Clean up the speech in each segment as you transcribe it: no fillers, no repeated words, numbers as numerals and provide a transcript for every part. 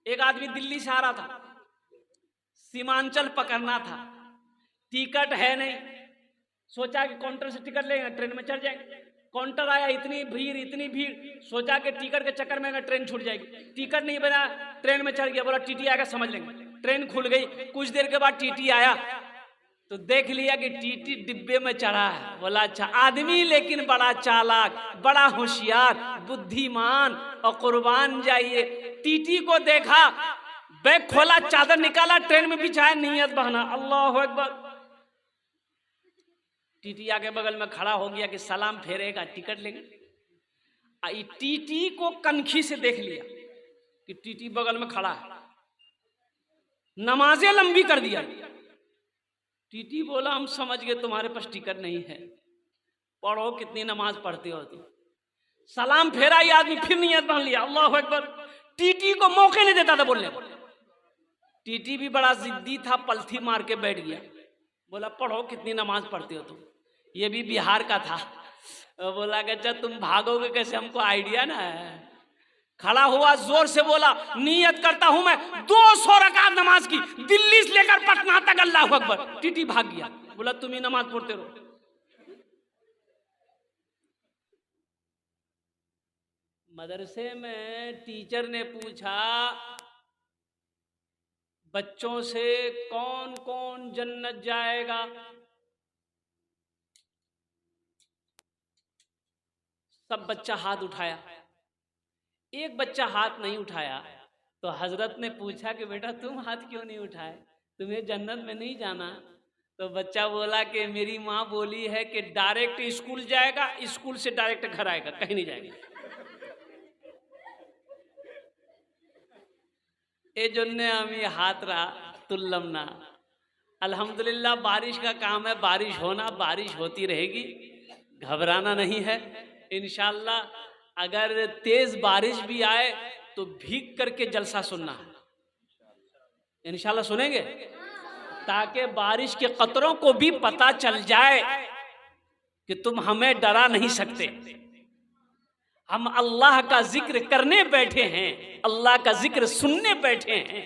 एक आदमी दिल्ली से आ रहा था, सीमांचल पकड़ना था, टिकट है नहीं, सोचा कि काउंटर से टिकट लेंगे, ट्रेन में चढ़ जाएंगे। काउंटर आया, इतनी भीड़, सोचा कि टिकट के चक्कर में ट्रेन छूट जाएगी, टिकट नहीं बना, ट्रेन में चढ़ गया, बोला टीटी आएगा समझ लेंगे। ट्रेन खुल गई, कुछ देर के बाद टीटी आया तो देख लिया कि टीटी डिब्बे में चढ़ा है। बोला अच्छा आदमी, लेकिन बड़ा चालाक, बड़ा होशियार, बुद्धिमान और कुर्बान जाइए। टीटी को देखा, बैग खोला, चादर निकाला, ट्रेन में बिछाया, नियत बहाना, अल्लाह अकबर। टीटी आके बगल में खड़ा हो गया कि सलाम फेरेगा, टिकट लेंगे। टीटी को कनखी से देख लिया कि टीटी बगल में खड़ा है, नमाजें लंबी कर दिया। टीटी बोला हम समझ गए तुम्हारे पास टिकट नहीं है, पढ़ो कितनी नमाज पढ़ते हो तुम। सलाम फेरा, ये आदमी फिर नियत बांध लिया, अल्लाह अकबर। टीटी को मौके नहीं देता था बोलने। टीटी भी बड़ा जिद्दी था, पलथी मार के बैठ गया, बोला पढ़ो कितनी नमाज पढ़ते हो तुम। ये भी बिहार का था, बोला कि अच्छा तुम भागोगे कैसे, हमको आइडिया ना है। खड़ा हुआ, जोर से बोला नियत करता हूं मैं 200 रकात नमाज की, दिल्ली से लेकर पटना तक, अल्लाह अकबर। टीटी भाग गया, बोला तुम ही नमाज पढ़ते रहो। मदरसे में टीचर ने पूछा बच्चों से कौन कौन जन्नत जाएगा। सब बच्चा हाथ उठाया, एक बच्चा हाथ नहीं उठाया तो हजरत ने पूछा कि बेटा तुम हाथ क्यों नहीं उठाए, तुम्हें जन्नत में नहीं जाना। तो बच्चा बोला कि मेरी माँ बोली है कि डायरेक्ट स्कूल जाएगा, स्कूल से डायरेक्ट घर आएगा, कहीं नहीं जाएगा। ए जन्ने हमें हाथ रहा तुल्लम ना। अल्हम्दुलिल्लाह बारिश का काम है, बारिश होना, बारिश होती रहेगी, घबराना नहीं है इंशाअल्लाह। अगर तेज बारिश भी आए तो भीग करके जलसा सुनना है, इंशाअल्लाह सुनेंगे, ताकि बारिश के कतरों को भी पता चल जाए कि तुम हमें डरा नहीं सकते। हम अल्लाह का जिक्र करने बैठे हैं, अल्लाह का जिक्र सुनने बैठे हैं।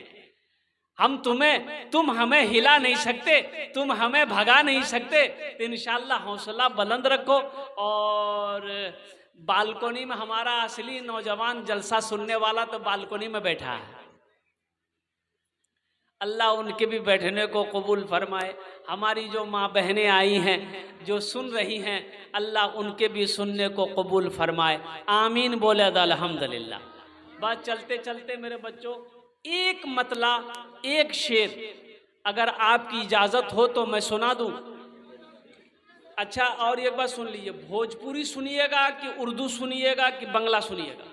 तुम हमें हिला नहीं सकते, तुम हमें भगा नहीं सकते। तो इंशाअल्लाह हौसला बुलंद रखो। और बालकोनी में हमारा असली नौजवान जलसा सुनने वाला तो बालकोनी में बैठा है, अल्लाह उनके भी बैठने को कबूल फरमाए। हमारी जो माँ बहनें आई हैं जो सुन रही हैं, अल्लाह उनके भी सुनने को कबूल फरमाए, आमीन बोले अल्हम्दुलिल्लाह। बात चलते चलते मेरे बच्चों, एक मतला, एक शेर अगर आपकी इजाज़त हो तो मैं सुना दूं। अच्छा, और एक बात सुन लीजिए, भोजपुरी सुनिएगा कि उर्दू सुनिएगा कि बंगला सुनिएगा?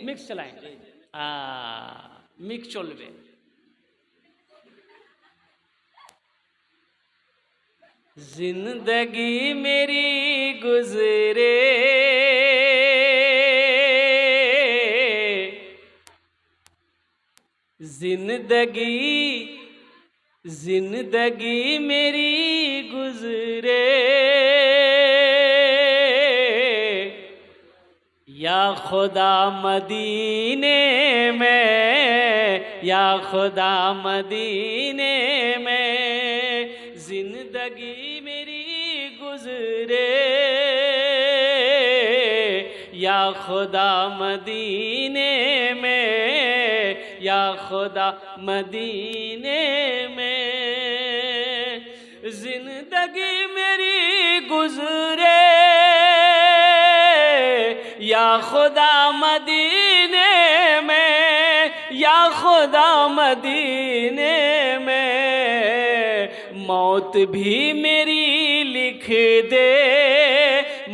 मिक्स चलाएंगे, मिक्स चलबे। जिंदगी मेरी गुजरे जिंदगी मेरी गुजरे, या खुदा मदीने में, या खुदा मदीने में जिंदगी मेरी गुजरे, या खुदा मदीने में, या खुदा मदीने में जिंदगी मेरी गुजरे, या खुदा मदीने में, या खुदा मदीने में मौत भी मेरी लिख दे,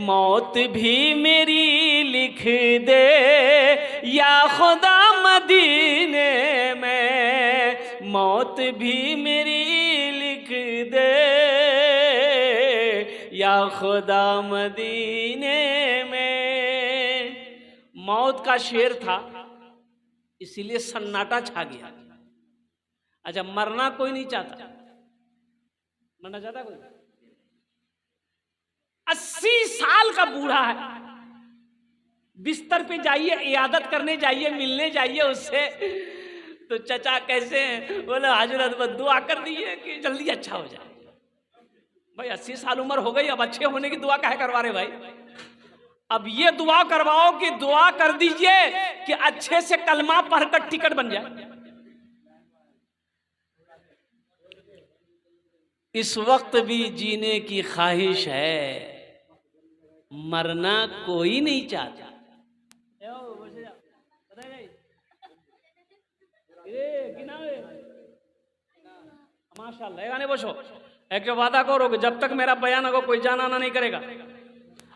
मौत भी मेरी लिख दे, या खुदा मदीने में मौत भी मेरी लिख दे, या खुदा मदीने में। मौत का शेर था इसीलिए सन्नाटा छा गया। अच्छा, मरना कोई नहीं चाहता, मरना चाहता कोई? 80 साल का बूढ़ा है, बिस्तर पे जाइए, इयादत करने जाइए, मिलने जाइए उससे। तो चचा कैसे हैं? बोले हजरत बस दुआ कर दीजिए कि जल्दी अच्छा हो जाए। भाई 80 साल उम्र हो गई, अब अच्छे होने की दुआ काहे करवा रहे भाई? अब ये दुआ करवाओ कि दुआ कर दीजिए कि अच्छे से कलमा पढ़कर टिकट बन जाए। इस वक्त भी जीने की ख्वाहिश है, मरना कोई नहीं चाहता। माशाल्लाह गाने बसो एक जो वादा करो कि जब तक मेरा बयान होगा कोई जाना आना नहीं करेगा।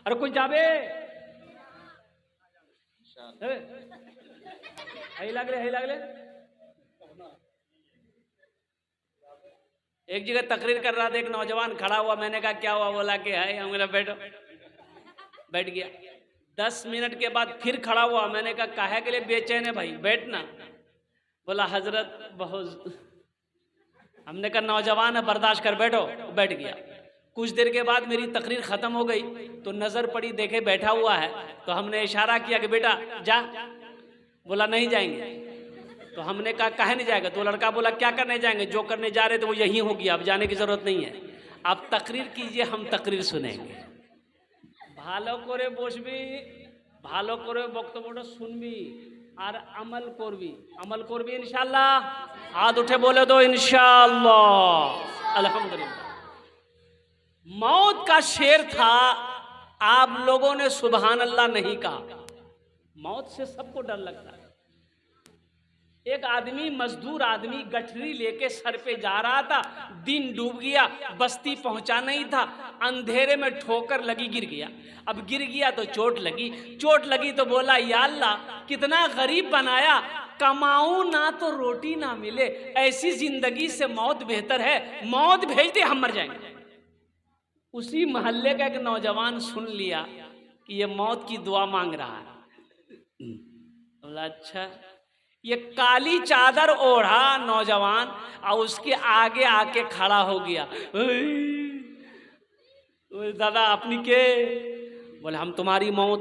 अरे कोई जाबे हई लागले। एक जगह तकरीर कर रहा था, एक नौजवान खड़ा हुआ, मैंने कहा क्या हुआ? बोला कि है। हम बोला बैठो, बैठ गया। 10 मिनट के बाद फिर खड़ा हुआ, मैंने कहा काहे के लिए बेचैन है भाई, बैठना। बोला हजरत बहुत। हमने कहा नौजवान है, बर्दाश्त कर, बैठो। बैठ गया। कुछ देर के बाद मेरी तकरीर खत्म हो गई तो नजर पड़ी, देखे बैठा हुआ है, तो हमने इशारा किया कि बेटा जा। बोला नहीं जाएंगे। तो हमने कहा काहे नहीं जाएगा? तो लड़का बोला क्या करने जाएंगे, जो करने जा रहे थे वो यही हो गया, अब जाने की जरूरत नहीं है, आप तकरीर कीजिए, हम तकरीर सुनेंगे। भालो करे बसबी, भालो करे बक्तव्य सुनबी और अमल करबी। अमल करबी इंशाल्लाह। हाथ उठे बोले दो इंशाल्लाह। अल्हम्दुलिल्लाह। मौत का शेर था, आप लोगों ने सुभान अल्लाह नहीं कहा। मौत से सबको डर लगता है। एक आदमी, मजदूर आदमी, गठरी लेके सर पे जा रहा था, दिन डूब गया, बस्ती पहुंचा नहीं था, अंधेरे में ठोकर लगी, गिर गया। अब गिर गया तो चोट लगी तो बोला या अल्लाह कितना गरीब बनाया, कमाऊं ना तो रोटी ना मिले, ऐसी जिंदगी से मौत बेहतर है, मौत भेज दे हम मर जाएंगे। उसी मोहल्ले का एक नौजवान सुन लिया कि ये मौत की दुआ मांग रहा है। बोला अच्छा। ये काली चादर ओढ़ा नौजवान और उसके आगे आके खड़ा हो गया। दादा अपनी के? बोले हम तुम्हारी मौत।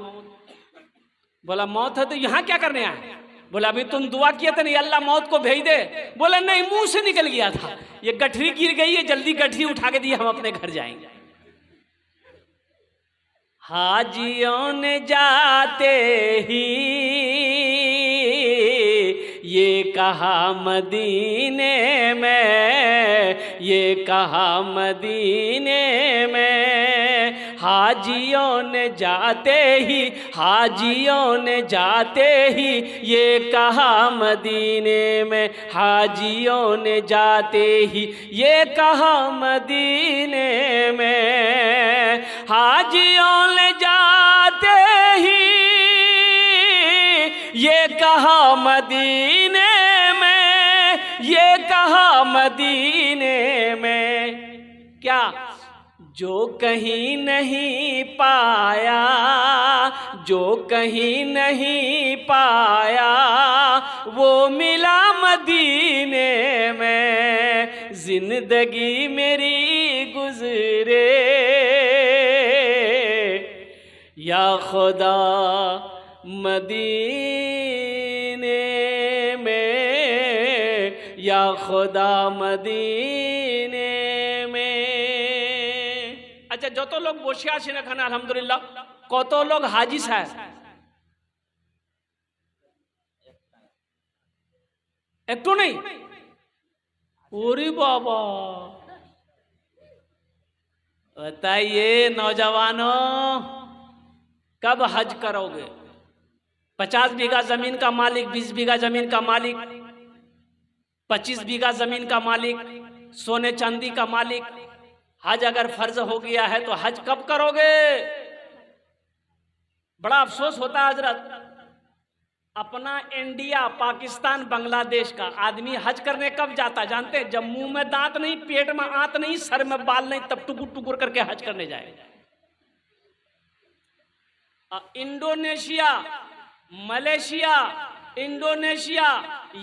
बोला मौत है तो यहाँ क्या करने आए? बोला अभी तुम दुआ किए थे नहीं अल्लाह मौत को भेज दे। बोला नहीं, मुंह से निकल गया था, ये गठरी गिर गई है, जल्दी गठरी उठा के दिए, हम अपने घर जाएंगे। हाजियों ने जाते ही ये कहा मदीने में, ये कहा मदीने में, हाजियों ने जाते ही, हाजियों ने जाते ही ये कहा मदीने में, हाजियों ने जाते ही ये कहा मदीने में, हाजियों ने जाते ही ये कहा मदीने में, ये कहा मदीने में। क्या? जो कहीं नहीं पाया, जो कहीं नहीं पाया वो मिला मदीने में, जिंदगी मेरी गुजरे या खुदा मदीने में, या खुदा मदीने में। अच्छा जो तो लोग বসে আছেন এখানে আলহামদুলিল্লাহ, কত লোক হাজি সাহেব? একটু নেই? ওরে বাবা, बताइए नौजवानों कब हज करोगे? 50 बीघा जमीन का मालिक, 20 बीघा जमीन का मालिक, 25 बीघा जमीन का मालिक, सोने चांदी का मालिक, हज अगर फर्ज हो गया है तो हज कब करोगे? बड़ा अफसोस होता है हजरत, अपना इंडिया, पाकिस्तान, बांग्लादेश का आदमी हज करने कब जाता जानते हैं? जब मुंह में दांत नहीं, पेट में आंत नहीं, सर में बाल नहीं, तब टुकुर टुकुर करके हज करने जाएगा। इंडोनेशिया, मलेशिया, इंडोनेशिया,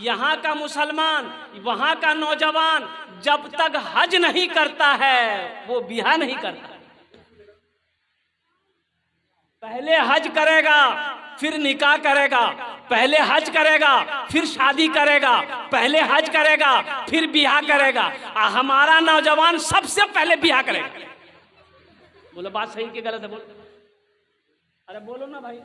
यहाँ का मुसलमान, वहां का नौजवान जब तक हज नहीं करता है वो बिहा नहीं करता। पहले हज करेगा फिर निकाह करेगा, पहले हज करेगा फिर शादी करेगा, पहले हज करेगा फिर ब्याह करेगा। हमारा नौजवान सबसे पहले ब्याह करेगा। बोलो बात सही कि गलत है? बोलो, अरे बोलो ना भाई।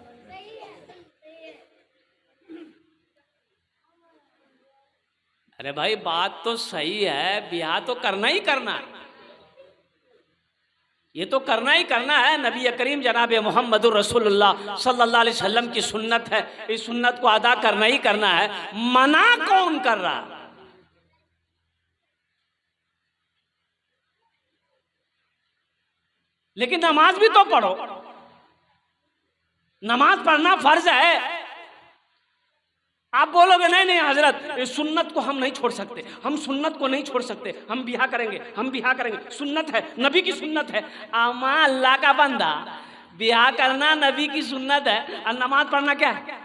अरे भाई बात तो सही है, ब्याह तो करना ही करना है, ये तो करना ही करना है। नबी करीम जनाब मोहम्मदुर रसूलुल्लाह सल्लल्लाहु अलैहि वसल्लम की सुन्नत है, इस सुन्नत को अदा करना ही करना है। मना कौन कर रहा? लेकिन नमाज भी तो पढ़ो, नमाज पढ़ना फर्ज है। आप बोलोगे नहीं नहीं हजरत इस सुन्नत को हम नहीं छोड़ सकते, हम सुन्नत को नहीं छोड़ सकते, हम ब्याह करेंगे, हम ब्याह करेंगे, सुन्नत है, नबी की सुन्नत है। आमा अल्लाह का बंदा, ब्याह करना नबी की सुन्नत है और नमाज पढ़ना क्या है?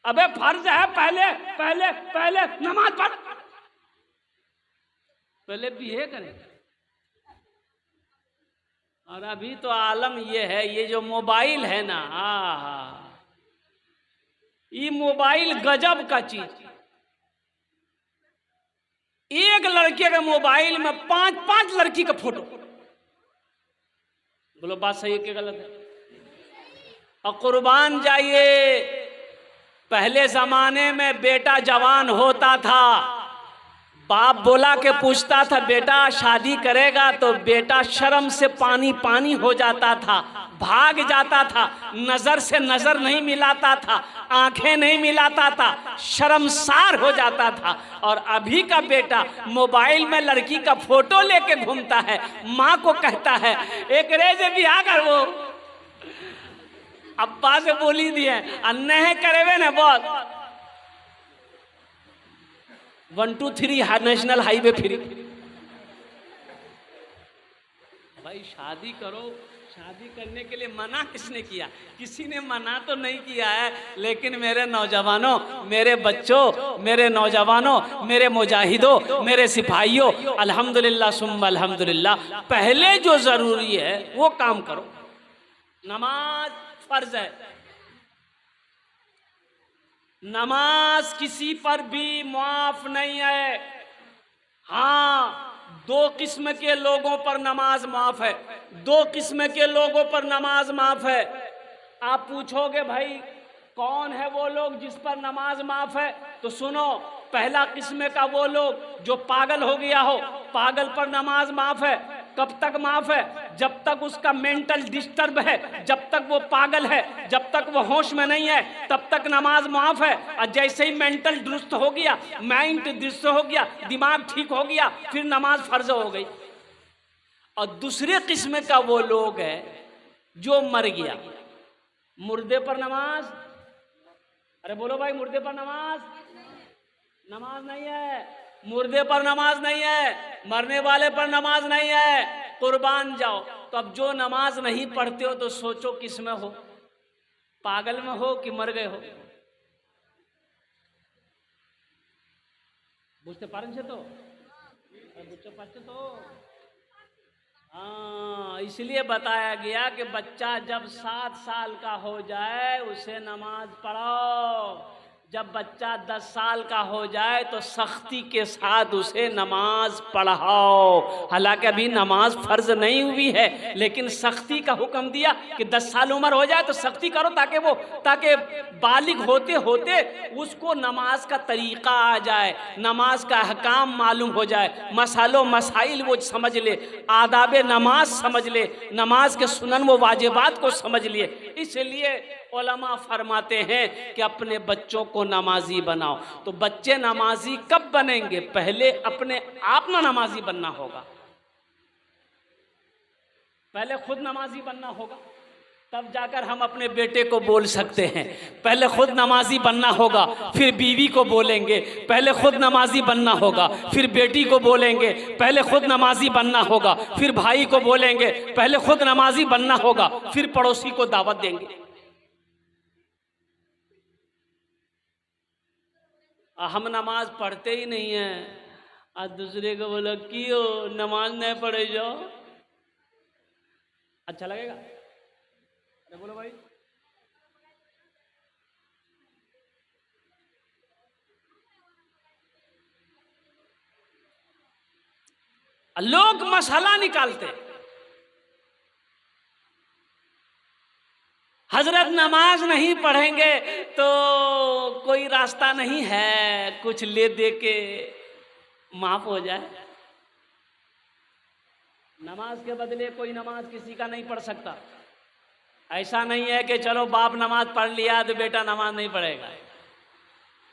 अबे फर्ज है, पहले पहले पहले नमाज पढ़, पहले ब्याह करें। और अभी तो आलम ये है, ये जो मोबाइल है ना, हाँ, ये मोबाइल गजब का चीज। एक लड़के के मोबाइल में 5-5 लड़की का फोटो। बोलो बात सही है कि गलत है? और कुर्बान जाइए, पहले जमाने में बेटा जवान होता था, बाप बोला के पूछता था बेटा शादी करेगा, तो बेटा शर्म से पानी पानी हो जाता था, भाग जाता था, नजर से नजर नहीं मिलाता था, आंखें नहीं मिलाता था, शर्मसार हो जाता था। और अभी का बेटा मोबाइल में लड़की का फोटो लेके घूमता है, माँ को कहता है एक रेजे ब्याह कर, वो अब्बा से बोली दिए अन्ने करेवे ने बहुत 1 2 3 नेशनल हाईवे फ्री। भाई शादी करो, शादी करने के लिए मना किसने किया? किसी ने मना तो नहीं किया है, लेकिन मेरे नौजवानों, मेरे बच्चों, मेरे नौजवानों, मेरे मुजाहिदों, मेरे सिपाहियों, अल्हम्दुलिल्लाह सुम्मा अल्हम्दुलिल्लाह, पहले जो जरूरी है वो काम करो। नमाज फर्ज है, नमाज किसी पर भी माफ नहीं है। हाँ, 2 किस्म के लोगों पर नमाज माफ है, 2 किस्म के लोगों पर नमाज माफ है। आप पूछोगे भाई कौन है वो लोग जिस पर नमाज माफ है? तो सुनो, पहला किस्म का वो लोग जो पागल हो गया हो, पागल पर नमाज माफ है। कब तक माफ है? जब तक उसका मेंटल डिस्टर्ब है, जब तक वो पागल है, जब तक वो होश में नहीं है, तब तक नमाज माफ है। और जैसे ही मेंटल दुरुस्त हो गया, माइंड दुरुस्त हो गया, दिमाग ठीक हो गया, फिर नमाज फर्ज हो गई। और दूसरे किस्म का वो लोग है जो मर गया, मुर्दे पर नमाज, अरे बोलो भाई, मुर्दे पर नमाज, नमाज नहीं है, मुर्दे पर नमाज नहीं है, मरने वाले पर नमाज नहीं है। कुर्बान जाओ। तो अब जो नमाज नहीं पढ़ते हो तो सोचो किस में हो, पागल में हो कि मर गए हो? बुझते पारें से तो, बुझते पाते तो, हाँ, इसलिए बताया गया कि बच्चा जब 7 साल का हो जाए उसे नमाज पढ़ाओ, जब बच्चा 10 साल का हो जाए तो सख्ती के साथ उसे नमाज पढ़ाओ। हालांकि अभी नमाज फर्ज नहीं हुई है, लेकिन सख्ती का हुक्म दिया कि 10 साल उम्र हो जाए तो सख्ती करो, ताकि बालिग होते होते उसको नमाज का तरीक़ा आ जाए, नमाज का अहकाम मालूम हो जाए, मसालो मसाइल वो समझ ले, आदाब नमाज समझ ले, नमाज के सुनन व वाजिबात को समझ लिए। इसलिए उलमा फरमाते हैं कि अपने बच्चों को नमाजी बनाओ। तो बच्चे नमाजी कब बनेंगे? पहले अपने आप ना नमाजी बनना होगा, पहले खुद नमाजी बनना होगा, तब जाकर हम अपने बेटे को बोल सकते हैं। पहले खुद नमाजी बनना होगा, फिर बीवी को बोलेंगे। पहले खुद नमाजी बनना होगा, फिर बेटी को बोलेंगे। पहले खुद नमाजी बनना होगा, फिर भाई को बोलेंगे। पहले खुद नमाजी बनना होगा, फिर पड़ोसी को दावत देंगे। हम नमाज पढ़ते ही नहीं हैं, आज दूसरे को बोलो क्यों नमाज नहीं पढ़े जाओ, अच्छा लगेगा? अरे बोलो भाई, लोग मसला निकालते, हजरत नमाज नहीं पढ़ेंगे तो कोई रास्ता नहीं है कुछ ले दे के माफ हो जाए। नमाज के बदले कोई नमाज किसी का नहीं पढ़ सकता। ऐसा नहीं है कि चलो बाप नमाज पढ़ लिया तो बेटा नमाज नहीं पढ़ेगा।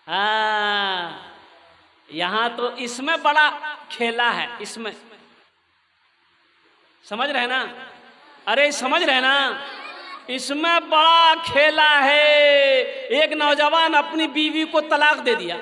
हाँ, यहां तो इसमें बड़ा खेला है, इसमें समझ रहे ना? अरे समझ रहे ना? इसमें बड़ा खेला है। एक नौजवान अपनी बीवी को तलाक दे दिया।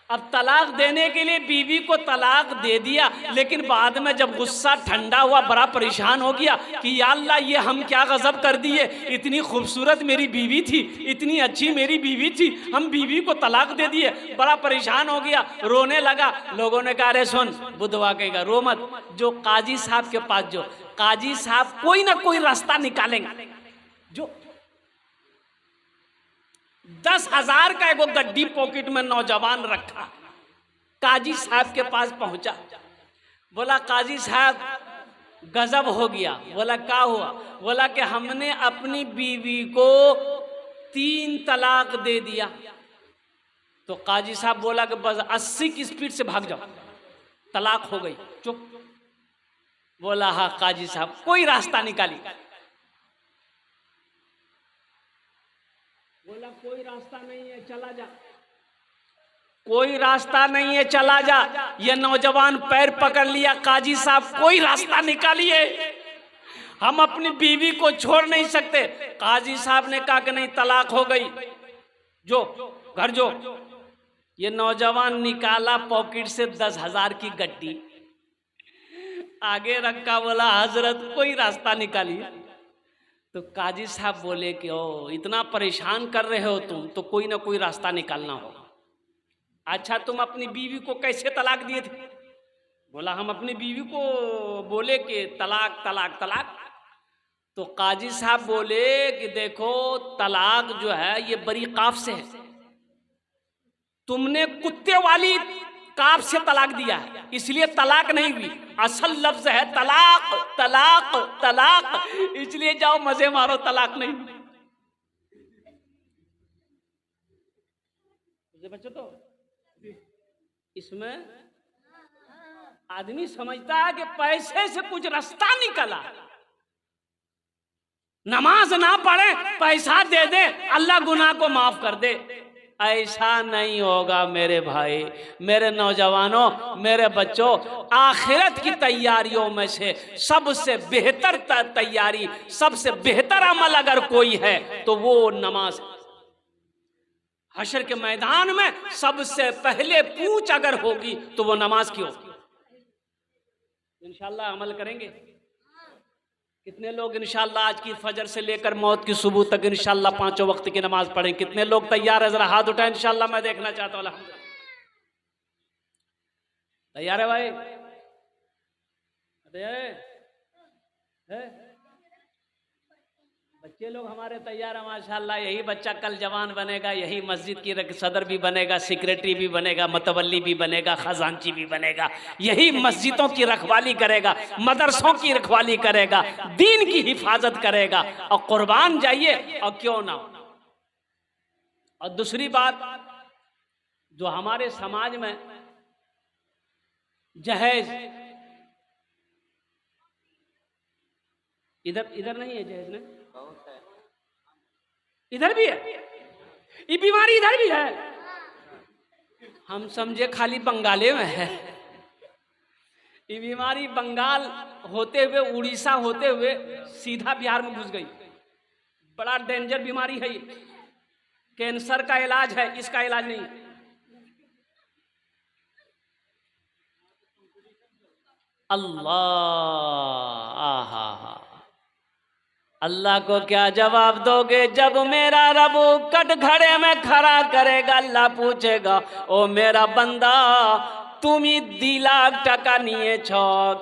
अब तलाक देने के लिए बीवी को तलाक दे दिया, लेकिन बाद में जब गुस्सा ठंडा हुआ बड़ा परेशान हो गया कि या अल्लाह ये हम क्या गजब कर दिए, इतनी खूबसूरत मेरी बीवी थी, इतनी अच्छी मेरी बीवी थी, हम बीवी को तलाक दे दिए। बड़ा परेशान हो गया, रोने लगा। लोगों ने कहा अरे सुन बुधवा कहेगा रो मत, जो काजी साहब के पास जो काजी साहब कोई ना कोई रास्ता निकालेंगे। जो 10,000 का एगो गड्डी पॉकेट में नौजवान रखा, काजी साहब के पास पहुंचा। बोला काजी साहब गजब हो गया। बोला क्या हुआ? बोला कि हमने अपनी बीवी को 3 तलाक दे दिया। तो काजी साहब बोला कि बस 80 की स्पीड से भाग जाओ, तलाक हो गई। चुप। बोला हाँ काजी साहब कोई रास्ता निकाली। बोला कोई रास्ता नहीं है, चला जा। कोई रास्ता नहीं है, चला जा। ये नौजवान पैर पकड़ लिया, काजी साहब कोई रास्ता निकालिए, हम अपनी बीवी को छोड़ नहीं सकते। काजी साहब ने कहा कि नहीं तलाक हो गई, जो घर जो। ये नौजवान निकाला पॉकेट से 10,000 की गड्डी, आगे रखा। बोला हजरत कोई रास्ता निकालिए। तो काजी साहब बोले कि ओ इतना परेशान कर रहे हो तुम, तो कोई ना कोई रास्ता निकालना होगा। अच्छा तुम अपनी बीवी को कैसे तलाक दिए थे? बोला हम अपनी बीवी को बोले कि तलाक तलाक तलाक। तो काजी साहब बोले कि देखो तलाक जो है ये बड़ी काफ से है, तुमने कुत्ते वाली काफ से तलाक दिया है, इसलिए तलाक नहीं हुई। असल लफ्ज है तलाक तलाक तलाक, इसलिए जाओ मजे मारो, तलाक नहीं हुई। बच्चों तो इसमें आदमी समझता है कि पैसे से कुछ रास्ता निकला, नमाज ना पढ़े पैसा दे दे अल्लाह गुनाह को माफ कर दे। ऐसा नहीं होगा मेरे भाई, मेरे नौजवानों, मेरे बच्चों। आखिरत की तैयारियों में से सबसे बेहतर तैयारी, सबसे बेहतर अमल अगर कोई है तो वो नमाज। हशर के मैदान में सबसे पहले पूछ अगर होगी तो वो नमाज की होगी। इंशाअल्लाह अमल करेंगे। कितने लोग इंशाअल्लाह आज की फजर से लेकर मौत की सुबह तक इंशाअल्लाह 5 वक्त की नमाज पढ़ें? कितने लोग तैयार है? जरा हाथ उठाएं, इंशाअल्लाह मैं देखना चाहता हूँ। तैयार है भाई? है? बच्चे लोग हमारे तैयार है माशाअल्लाह। यही बच्चा कल जवान बनेगा, यही मस्जिद की सदर भी बनेगा, सेक्रेटरी भी बनेगा, मतवल्ली भी बनेगा, खजांची भी बनेगा। यही मस्जिदों की रखवाली करेगा, मदरसों की रखवाली करेगा, दीन की हिफाजत करेगा। और कुर्बान जाइए और क्यों ना। और दूसरी बात जो हमारे समाज में जहेज, इधर नहीं है जहेज ने, इधर भी है ये बीमारी, इधर भी है। हम समझे खाली बंगाले में है। ये बीमारी बंगाल होते हुए, उड़ीसा होते हुए सीधा बिहार में घुस गई। बड़ा डेंजर बीमारी है ये। कैंसर का इलाज है, इसका इलाज नहीं। अल्लाह आहा, अल्लाह को क्या जवाब दोगे जब मेरा रब कटघरे में खड़ा करेगा? अल्लाह पूछेगा ओ मेरा बंदा তুমি 2 লাখ টাকা নিয়েছ,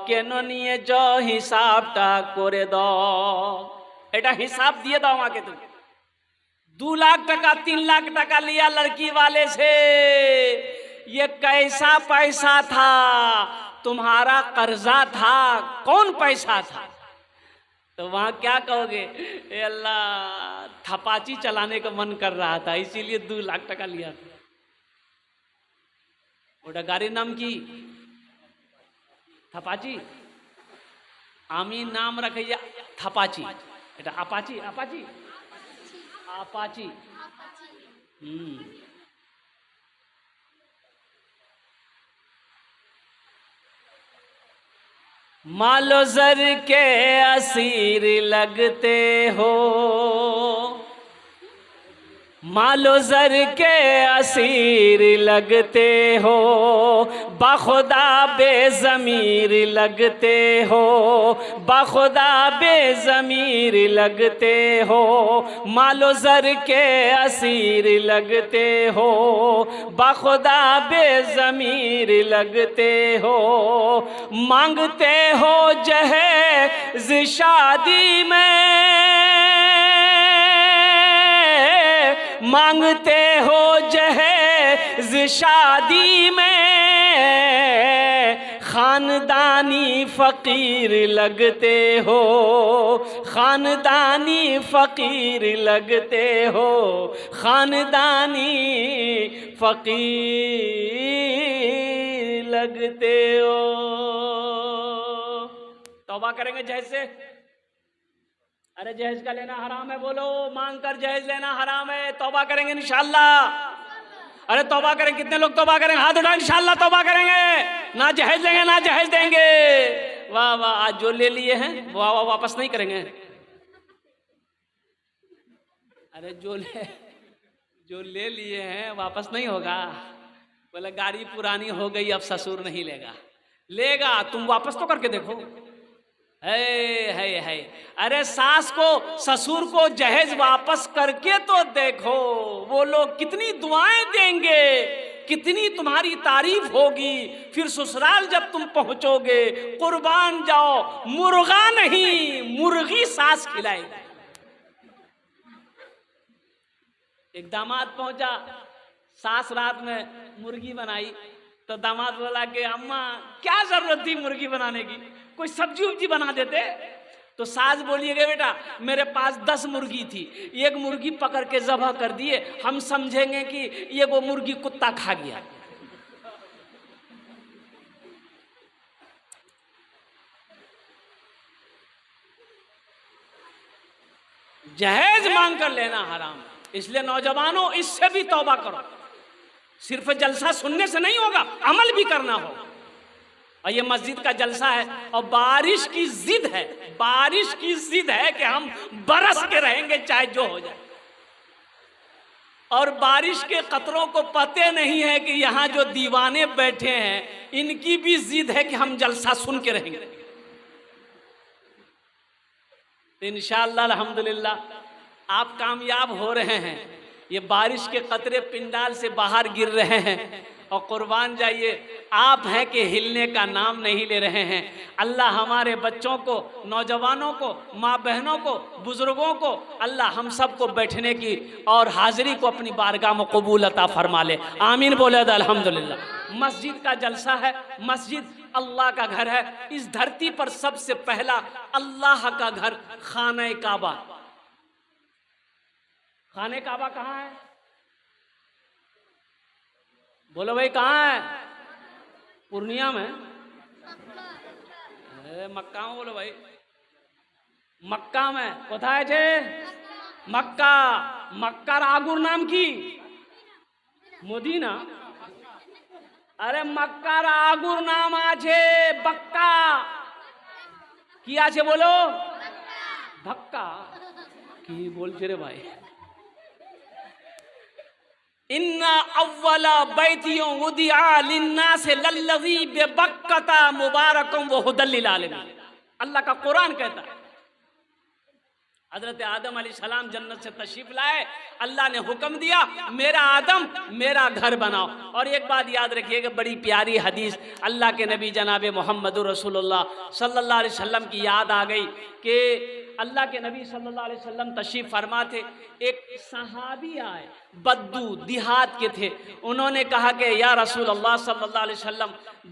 কেন নিয়েছ? হিসাবটা করে দাও। এটা হিসাব দিয়ে দাও আমাকে। তুমি 2 लाख টাকা 3 लाख টাকা लिया लड़की वाले से, ये कैसा पैसा था? तुम्हारा कर्जा था, कौन पैसा था? तो वहां क्या कहोगे? ए अल्लाह, थपाची चलाने का मन कर रहा था, इसीलिए 2 लाख टका लिया था। ওটা গাড়ির নাম কি? থাপাচি। আমি নাম রাখি থাপাচি। এটা আপাচি, আপাচি, আপাচি। मालो जर के असीर लगते हो, मालो जर के असीर लगते हो, बखुदा बेज़मीर लगते हो, बखुदा बेज़मीर लगते हो, मालो जर के असीर लगते हो, बखुदा बेज़मीर लगते हो, मांगते हो जहेज़ शादी में, मांगते हो जहेज़ शादी में, खानदानी फ़कीर लगते हो, खानदानी फ़कीर लगते हो, खानदानी फ़कीर लगते हो। तौबा करेंगे जैसे? अरे जहेज का लेना हराम है, बोलो मांग कर जहेज लेना हराम है। तौबा करेंगे इंशाअल्लाह। अरे तौबा करें, कितने लोग तौबा करेंगे? हाथ उठाएं, इंशाअल्लाह तौबा करेंगे, ना जहेज लेंगे ना जहेज देंगे। वाह वाह, आज जो ले लिए हैं वाह वाह, वापस नहीं करेंगे। अरे जो ले लिए हैं वापस नहीं होगा। बोले गाड़ी पुरानी हो गई, अब ससुर नहीं लेगा। लेगा, तुम वापस तो करके देखो। है। अरे सास को ससुर को जहेज वापस करके तो देखो, वो लोग कितनी दुआएं देंगे, कितनी तुम्हारी तारीफ होगी। फिर ससुराल जब तुम पहुंचोगे, कुर्बान जाओ, मुर्गा नहीं मुर्गी सास खिलाएगी। एक दामाद पहुंचा, सास रात में मुर्गी बनाई, तो दामाद बोला कि अम्मा क्या जरूरत थी मुर्गी बनाने की, कोई सब्जी उब्जी बना देते। तो सास बोलिएगा बेटा मेरे पास 10 मुर्गी थी, एक मुर्गी पकड़ के ज़बह कर दिए, हम समझेंगे कि ये वो मुर्गी कुत्ता खा गया। जहेज मांग कर लेना हराम। इसलिए नौजवानों, इससे भी तौबा करो। सिर्फ जलसा सुनने से नहीं होगा, अमल भी करना होगा। और ये मस्जिद का जलसा है और बारिश की जिद है, बारिश की जिद है कि हम बरस के रहेंगे चाहे जो हो जाए। और बारिश के कतरों को पते नहीं है कि यहाँ जो दीवाने बैठे हैं इनकी भी जिद है कि हम जलसा सुन के रहेंगे। तो इंशाअल्लाह अल्हम्दुलिल्लाह आप कामयाब हो रहे हैं। ये बारिश के कतरे पिंडाल से बाहर गिर रहे हैं और कुर्बान जाइए, आप हैं कि हिलने का नाम नहीं ले रहे हैं। अल्लाह हमारे बच्चों को, नौजवानों को, माँ बहनों को, बुजुर्गों को, अल्लाह हम सबको बैठने की और हाजिरी को अपनी बारगाह में कबूल अता फरमा ले। आमीन बोले अल्हम्दुलिल्लाह। मस्जिद का जलसा है, मस्जिद अल्लाह का घर है। इस धरती पर सबसे पहला अल्लाह का घर खाने काबा। खाने काबा कहाँ है? बोलो भाई कहाँ है? पूर्णिया में? मक्का में बोलो भाई। मक्का में कोथाय छे? मक्का। मक्कार आगुर नाम की मदीना। अरे मक्कार आगुर नाम आछे बक्का। की आछे बोलो? भक्का। की बोलछे रे भाई? इन्ना अव्वला बैतियों उदिया लिन्नास लल्लज़ी बेबक्कता मुबारकम व हुदल लिल आलमीन। अल्लाह का कुरान कहता है हजरत आदम अलैहिस्सलाम जन्नत से तशरीफ लाए, अल्लाह ने हुक्म दिया मेरा आदम मेरा घर बनाओ। और एक बात याद रखिएगा, बड़ी प्यारी हदीस अल्लाह के नबी जनाब मोहम्मद रसूलुल्लाह सल्लल्लाहु अलैहि वसल्लम की याद आ गई कि अल्लाह के नबी सल्लल्लाहु अलैहि वसल्लम तशरीफ फरमा थे। एक सहाबी आए, बद्दू देहात के थे, उन्होंने कहा कि या रसूल अल्लाह सल्लल्लाहु अलैहि वसल्लम,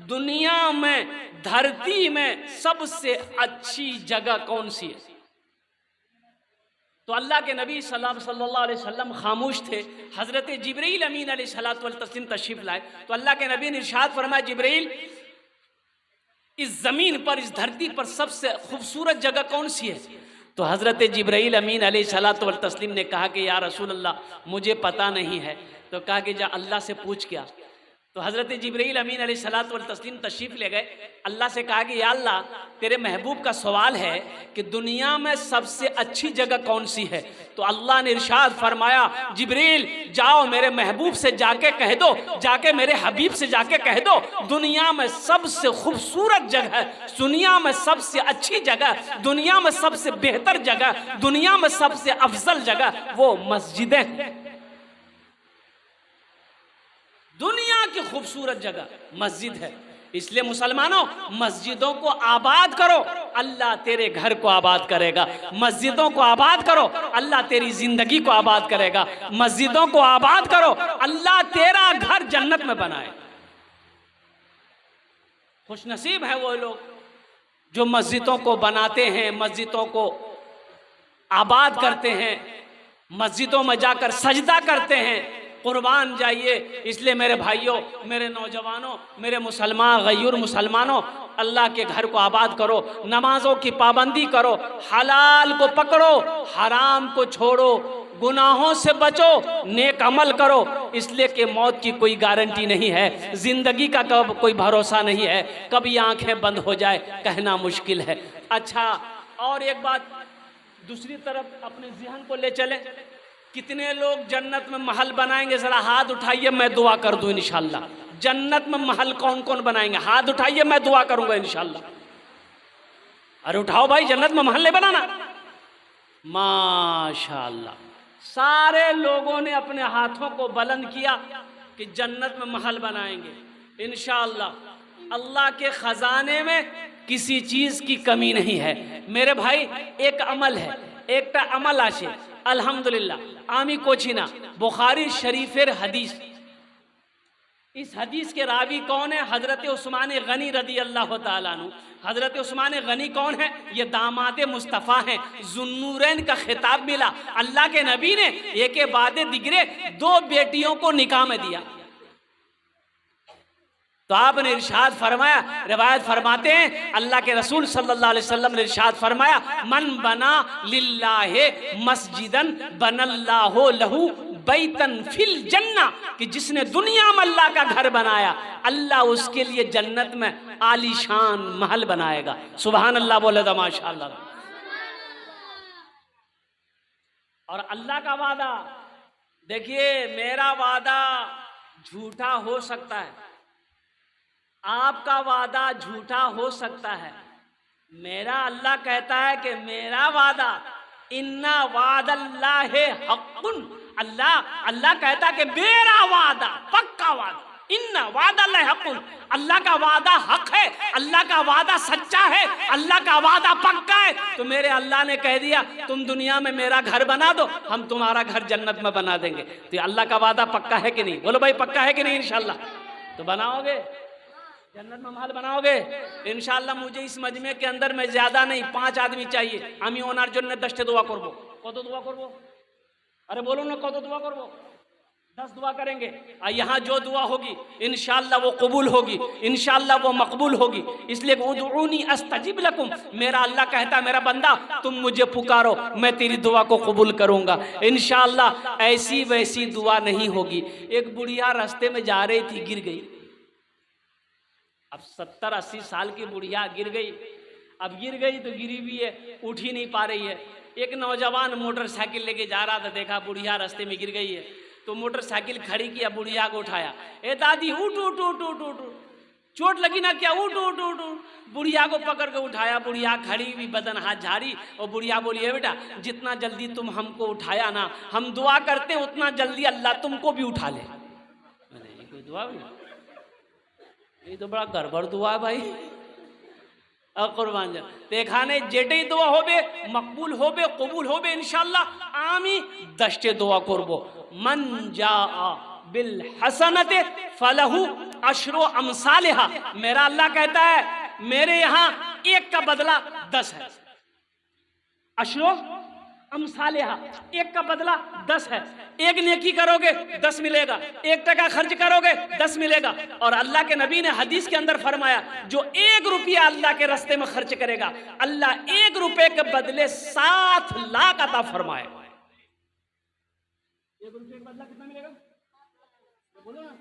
दुनिया में धरती में सबसे अच्छी जगह कौन सी है? तो अल्लाह के नबी सल्लल्लाहु अलैहि वसल्लम खामोश थे। हज़रत जिब्रील अमीन अलैहिस्सलातु वल तस्लीम तशरीफ लाए तो अल्लाह के नबी ने इरशाद फरमाया, जिब्रील इस ज़मीन पर, इस धरती पर सबसे खूबसूरत जगह कौन सी है? तो हज़रत जिब्रील अमीन अलैहिस्सलातु वल तस्लीम ने कहा कि या रसूल अल्लाह मुझे पता नहीं है। तो कहा कि जा अल्लाह से पूछ क्या। तो हज़रत जिब्रील अमीन अलैहिस्सलातु वल तस्लीम तशरीफ़ ले गए, अल्लाह से कहा कि या अल्लाह तेरे महबूब का सवाल है कि दुनिया में सबसे अच्छी जगह कौन सी है? तो अल्लाह ने इरशाद फरमाया, जिब्रील जाओ मेरे महबूब से जाके कह दो, जाके मेरे हबीब से जाके कह दो, दुनिया में सबसे खूबसूरत जगह, दुनिया में सबसे अच्छी जगह, दुनिया में सबसे बेहतर जगह, दुनिया में सबसे अफजल जगह वो मस्जिदें हैं। दुनिया की खूबसूरत जगह मस्जिद है। इसलिए मुसलमानों, मस्जिदों को आबाद करो, अल्लाह तेरे घर को आबाद करेगा। मस्जिदों को आबाद करो, अल्लाह तेरी जिंदगी को आबाद करेगा। मस्जिदों को आबाद करो, अल्लाह तेरा घर जन्नत में बनाए। खुशनसीब है वो लोग जो मस्जिदों को बनाते हैं, मस्जिदों को आबाद करते हैं, मस्जिदों में जाकर सजदा करते हैं। कुर्बान जाइए। इसलिए मेरे भाइयों, मेरे नौजवानों, मेरे मुसलमान गैर मुसलमानों, अल्लाह के घर को आबाद करो, नमाजों की पाबंदी करो, हलाल को पकड़ो, हराम को छोड़ो, गुनाहों से बचो, नेक अमल करो। इसलिए कि मौत की कोई गारंटी नहीं है, जिंदगी का कब कोई भरोसा नहीं है, कभी आंखें बंद हो जाए कहना मुश्किल है। अच्छा, और एक बात दूसरी तरफ अपने ज़हन को ले चले, कितने लोग जन्नत में महल बनाएंगे? जरा हाथ उठाइए, मैं दुआ कर दूं इंशाल्लाह। जन्नत में महल कौन कौन बनाएंगे? हाथ उठाइए, मैं दुआ करूंगा इंशाल्लाह। अरे उठाओ भाई, जन्नत में महल नहीं बनाना? माशाअल्लाह, सारे लोगों ने अपने हाथों को बुलंद किया कि जन्नत में महल बनाएंगे इंशाअल्लाह। अल्लाह के खजाने में किसी चीज की कमी नहीं है। मेरे भाई, एक अमल है, एक अमल आशे अल्हम्दुलिल्लाह आमी कोचिना बुखारी शरीफेर हदीस। इस हदीस के रावी कौन है? हजरत उस्मान गनी रदी अल्लाह ताला अन्हु। हजरत उस्मान गनी कौन है? ये दामाद मुस्तफ़ा हैं, जुन्नूरैन का खिताब मिला। अल्लाह के नबी ने एक के बाद दिगरे 2 बेटियों को निकाह में दिया। तो आपने इरशाद फरमाया, रिवायत फरमाते हैं अल्लाह के रसूल सल्लल्लाहु अलैहि वसल्लम ने इरशाद फरमाया, मन बना लिल्लाहि मस्जिदन बनल्लाहु लहू बैतन फिल जन्ना, कि जिसने दुनिया में अल्लाह का घर बनाया, अल्लाह उसके लिए जन्नत में आलीशान महल बनाएगा। सुभान अल्लाह बोले तो माशाअल्लाह। और अल्लाह का वादा देखिए, मेरा वादा झूठा हो सकता है, आपका वादा झूठा हो सकता है। मेरा अल्लाह कहता है कि मेरा वादा इन्ना वादल्लाहि हक़्क़ुन, अल्लाह कहता है कि मेरा वादा पक्का वादा, इन्ना वादल्लाहि हक़्क़ुन, अल्लाह का वादा हक है, अल्लाह का वादा सच्चा है, अल्लाह का वादा पक्का है। तो मेरे अल्लाह ने कह दिया तुम दुनिया में मेरा घर बना दो, हम तुम्हारा घर जन्नत में बना देंगे। तो अल्लाह का वादा पक्का है कि नहीं? बोलो भाई, पक्का है कि नहीं? इंशाल्लाह तो बनाओगे, जन्नत में महल बनाओगे इंशाल्लाह। मुझे इस मजमे के अंदर में ज्यादा नहीं 5 आदमी चाहिए। आमी ओनार जन्नत 10 दुआ करबो। कत दुआ करबो? अरे बोलो ना, कत दुआ करबो? 10 दुआ करेंगे। यहाँ जो दुआ होगी इंशाल्लाह वो कबूल होगी, इंशाल्लाह वो मकबूल होगी। इसलिए उदऊनी अस्तजिब लकुम, मेरा अल्लाह कहता है मेरा बंदा तुम मुझे पुकारो, मैं तेरी दुआ को कबूल करूंगा इंशाल्लाह। ऐसी वैसी दुआ नहीं होगी। एक बुढ़िया रास्ते में जा रही थी, गिर गई। अब 70-80 साल की बुढ़िया गिर गई। अब गिर गई तो गिरी भी है, उठ ही नहीं पा रही है। एक नौजवान मोटरसाइकिल लेके जा रहा था, देखा बुढ़िया रास्ते में गिर गई है, तो मोटरसाइकिल खड़ी किया, बुढ़िया को उठाया, ए दादी उठ उठ उठ उठ उठ। चोट लगी ना क्या, उठ उठ उठ उठ। बुढ़िया को पकड़ के उठाया, बुढ़िया खड़ी हुई, बदन हाथ झाड़ी, और बुढ़िया बोली है बेटा जितना जल्दी तुम हमको उठाया ना, हम दुआ करते हैं उतना जल्दी अल्लाह तुमको भी उठा ले। ये कोई दुआ भी, ये तो बड़ा गड़बड़ दुआ भाई। कुर्बान जा देखा नहीं जेटे दुआ होबे मकबूल होबे कबूल होबे इंशाअल्लाह। आमी दस्ते दुआ करबो, मन जा बिल हसनते फलहु अशरो अमसालिहा। मेरा अल्लाह कहता है मेरे यहाँ एक का बदला 10 है, अशरो अमसालिहा, एक का बदला 10 है। एक नेकी करोगे 10 मिलेगा, 1 टका खर्च करोगे 10 मिलेगा। और अल्लाह के नबी ने हदीस के अंदर फरमाया जो 1 रुपया अल्लाह के रास्ते में खर्च करेगा अल्लाह 1 रुपए के बदले 7 लाख अता फरमाए। 1 रुपये का बदला कितना मिलेगा बोलो ना,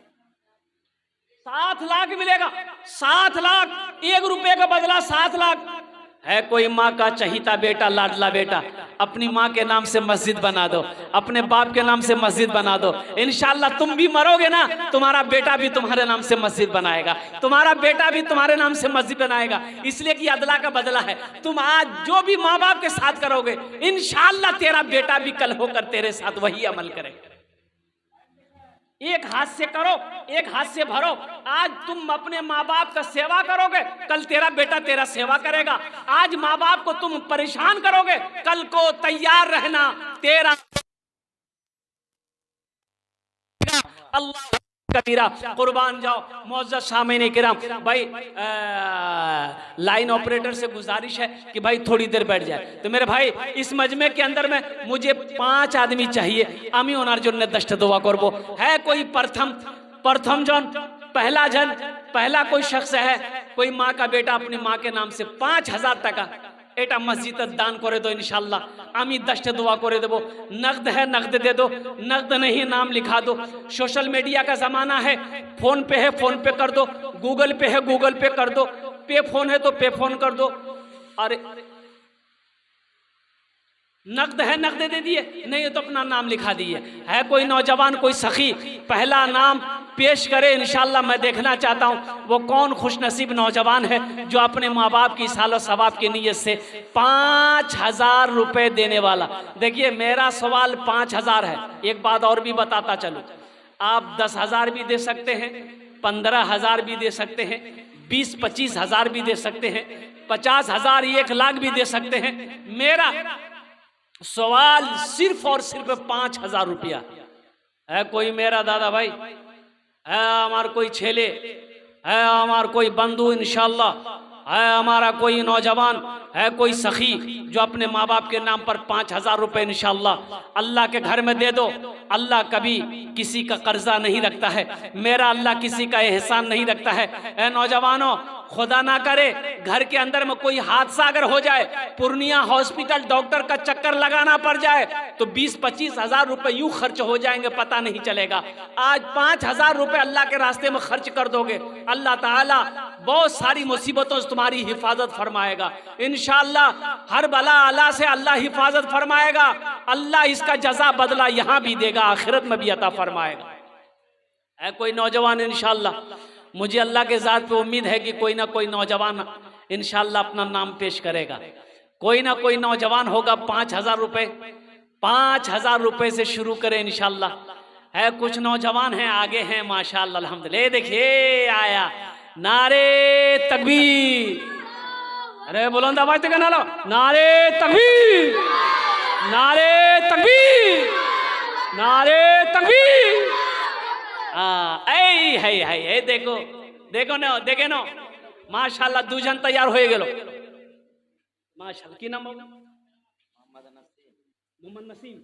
7 लाख मिलेगा। 7 लाख, 1 रुपए का बदला 7 लाख। है कोई माँ का चहीता बेटा, लाडला बेटा, अपनी माँ के नाम से मस्जिद बना दो, अपने बाप के नाम से मस्जिद बना दो। इंशाअल्लाह तुम भी मरोगे ना, तुम्हारा बेटा भी तुम्हारे नाम से मस्जिद बनाएगा, तुम्हारा बेटा भी तुम्हारे नाम से मस्जिद बनाएगा। इसलिए कि अदला का बदला है। तुम आज जो भी माँ बाप के साथ करोगे इंशाअल्लाह तेरा बेटा भी कल होकर तेरे साथ वही अमल करेगा। एक हाथ से करो, एक हाथ से भरो। आज तुम अपने माँ बाप का सेवा करोगे कल तेरा बेटा तेरा सेवा करेगा। आज माँ बाप को तुम परेशान करोगे कल को तैयार रहना तेरा अल्लाह कबीरा। कुर्बान जाओ मुअज़्ज़ज़ सामीन किराम। भाई लाइन ऑपरेटर से गुजारिश है कि भाई थोड़ी देर बैठ जाए। तो मेरे भाई इस मजमे के अंदर में मुझे 5 आदमी चाहिए। आमी ओनार जन दस्ट दुआ करबो। है कोई प्रथम जन पहला जन पहला कोई शख्स है, कोई माँ का बेटा अपनी माँ के नाम से 5000 টাকা এটা मस्जिद दान करे दो इंशाल्लाह। आमी दस्ट दुआ करे देबो। नगद है नगद दे दो, नगद नहीं नाम लिखा दो। सोशल मीडिया का जमाना है, फोन पे है फोन पे कर दो, गूगल पे है गूगल पे कर दो, पे फोन है तो पे फोन कर दो। और नगद है नगद दे दिए, नहीं तो अपना नाम लिखा दिए। है कोई नौजवान कोई सखी पहला नाम पेश करे इंशाल्लाह। मैं देखना चाहता हूँ वो कौन खुशनसीब नौजवान है जो अपने माँ बाप की सालो सवाब की नीयत से 5000 रुपए देने वाला। देखिए मेरा सवाल 5000 है। एक बात और भी बताता चलूँ, आप 10,000 भी दे सकते हैं, 15,000 भी दे सकते हैं, 20-25 हजार भी दे सकते हैं, 50,000 1 लाख भी दे सकते हैं। मेरा सवाल सिर्फ और सिर्फ 5000 रुपया है। कोई मेरा दादा भाई है, हमार कोई छेले है, हमार कोई बंधु इंशाल्लाह है, हमारा कोई नौजवान है, कोई सखी जो अपने माँ बाप के नाम पर 5000 रुपए इंशाल्लाह अल्लाह के घर में दे दो। अल्लाह कभी किसी का कर्जा नहीं रखता है, मेरा अल्लाह किसी का एहसान नहीं रखता है। ए नौजवानों, खुदा ना करे घर के अंदर में कोई हादसा अगर हो जाए, पूर्णिया हॉस्पिटल डॉक्टर का चक्कर लगाना पड़ जाए तो 20-25 हजार रुपए यूं खर्च हो जाएंगे, पता नहीं चलेगा। आज 5000 रुपए अल्लाह के रास्ते में खर्च कर दोगे, अल्लाह ताला बहुत सारी मुसीबतों से तुम्हारी हिफाजत फरमाएगा इंशाअल्लाह। हर बला अला से अल्लाह हिफाजत फरमाएगा। अल्लाह इसका जजा बदला यहाँ भी देगा, आखिरत में भी अता फरमाएगा। है कोई नौजवान इंशाअल्लाह, मुझे अल्लाह के ज़ात पे उम्मीद है कि कोई ना कोई नौजवान इंशाअल्लाह अपना नाम पेश करेगा। कोई ना कोई नौजवान होगा। 5000 रुपए 5000 रुपए से शुरू करें इंशाअल्लाह। है कुछ नौजवान हैं आगे हैं माशाअल्लाह अल्हम्दुलिल्लाह। देखिए आया नारे तकबीर, अरे बुलंद आवाज से कहना लो नारे तकबीर, नारे तकबीर, नारे तकबीर। है देखो देखो न देखे न माशाल्लाह दुजन तैयार हो गेलो माशाल्लाह। की नाम मोहम्मद नसीम।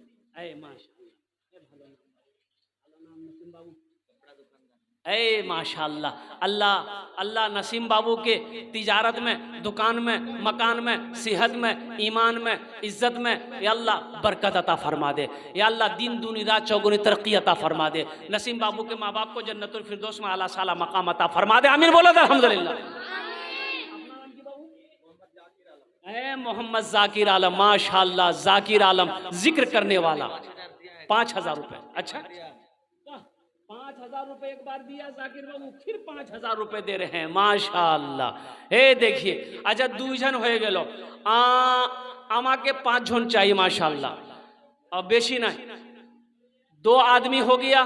माशाल्लाह अल्लाह अल्लाह नसीम बाबू के तिजारत में, दुकान में, मकान में, सेहत में, ईमान में, इज्जत में या अल्लाह बरकत अता फरमा दे। या अल्लाह दिन दूनी रात चौगुनी तरक्की अता फरमा दे। नसीम बाबू के माँ बाप को जन्नतुल फिरदौस में आला साला मकाम अता फरमा दे। आमीन बोलो अल्हम्दुलिल्लाह। मोहम्मद जाकिर आलम माशाल्लाह, जाकिर आलम जिक्र करने वाला 5000 रुपए। अच्छा 5000 5,000 रुपए एक बार दिया जाकिर बाबू, फिर 5,000 रुपए दे रहे हैं। माशाअल्लाह। हे देखिए, अच्छा 2 जन हो गेलो, আমাকে 5 জন चाहिए माशाअल्लाह, अब बेशी नहीं, 2 आदमी हो गया,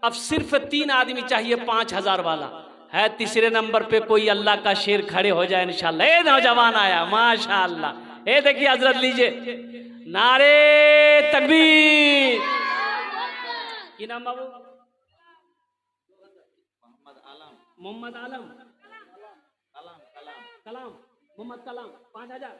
अब सिर्फ 3 आदमी चाहिए 5,000 वाला है। तीसरे नंबर पे कोई अल्लाह का शेर खड़े हो जाए इंशाल्लाह। ए नौजवान आया माशाअल्लाह। ए देखिए हजरत लीजिए, नारे तकबीर। की नाम बाबू? मोहम्मद आलम कलाम, मोहम्मद कलाम। 5,000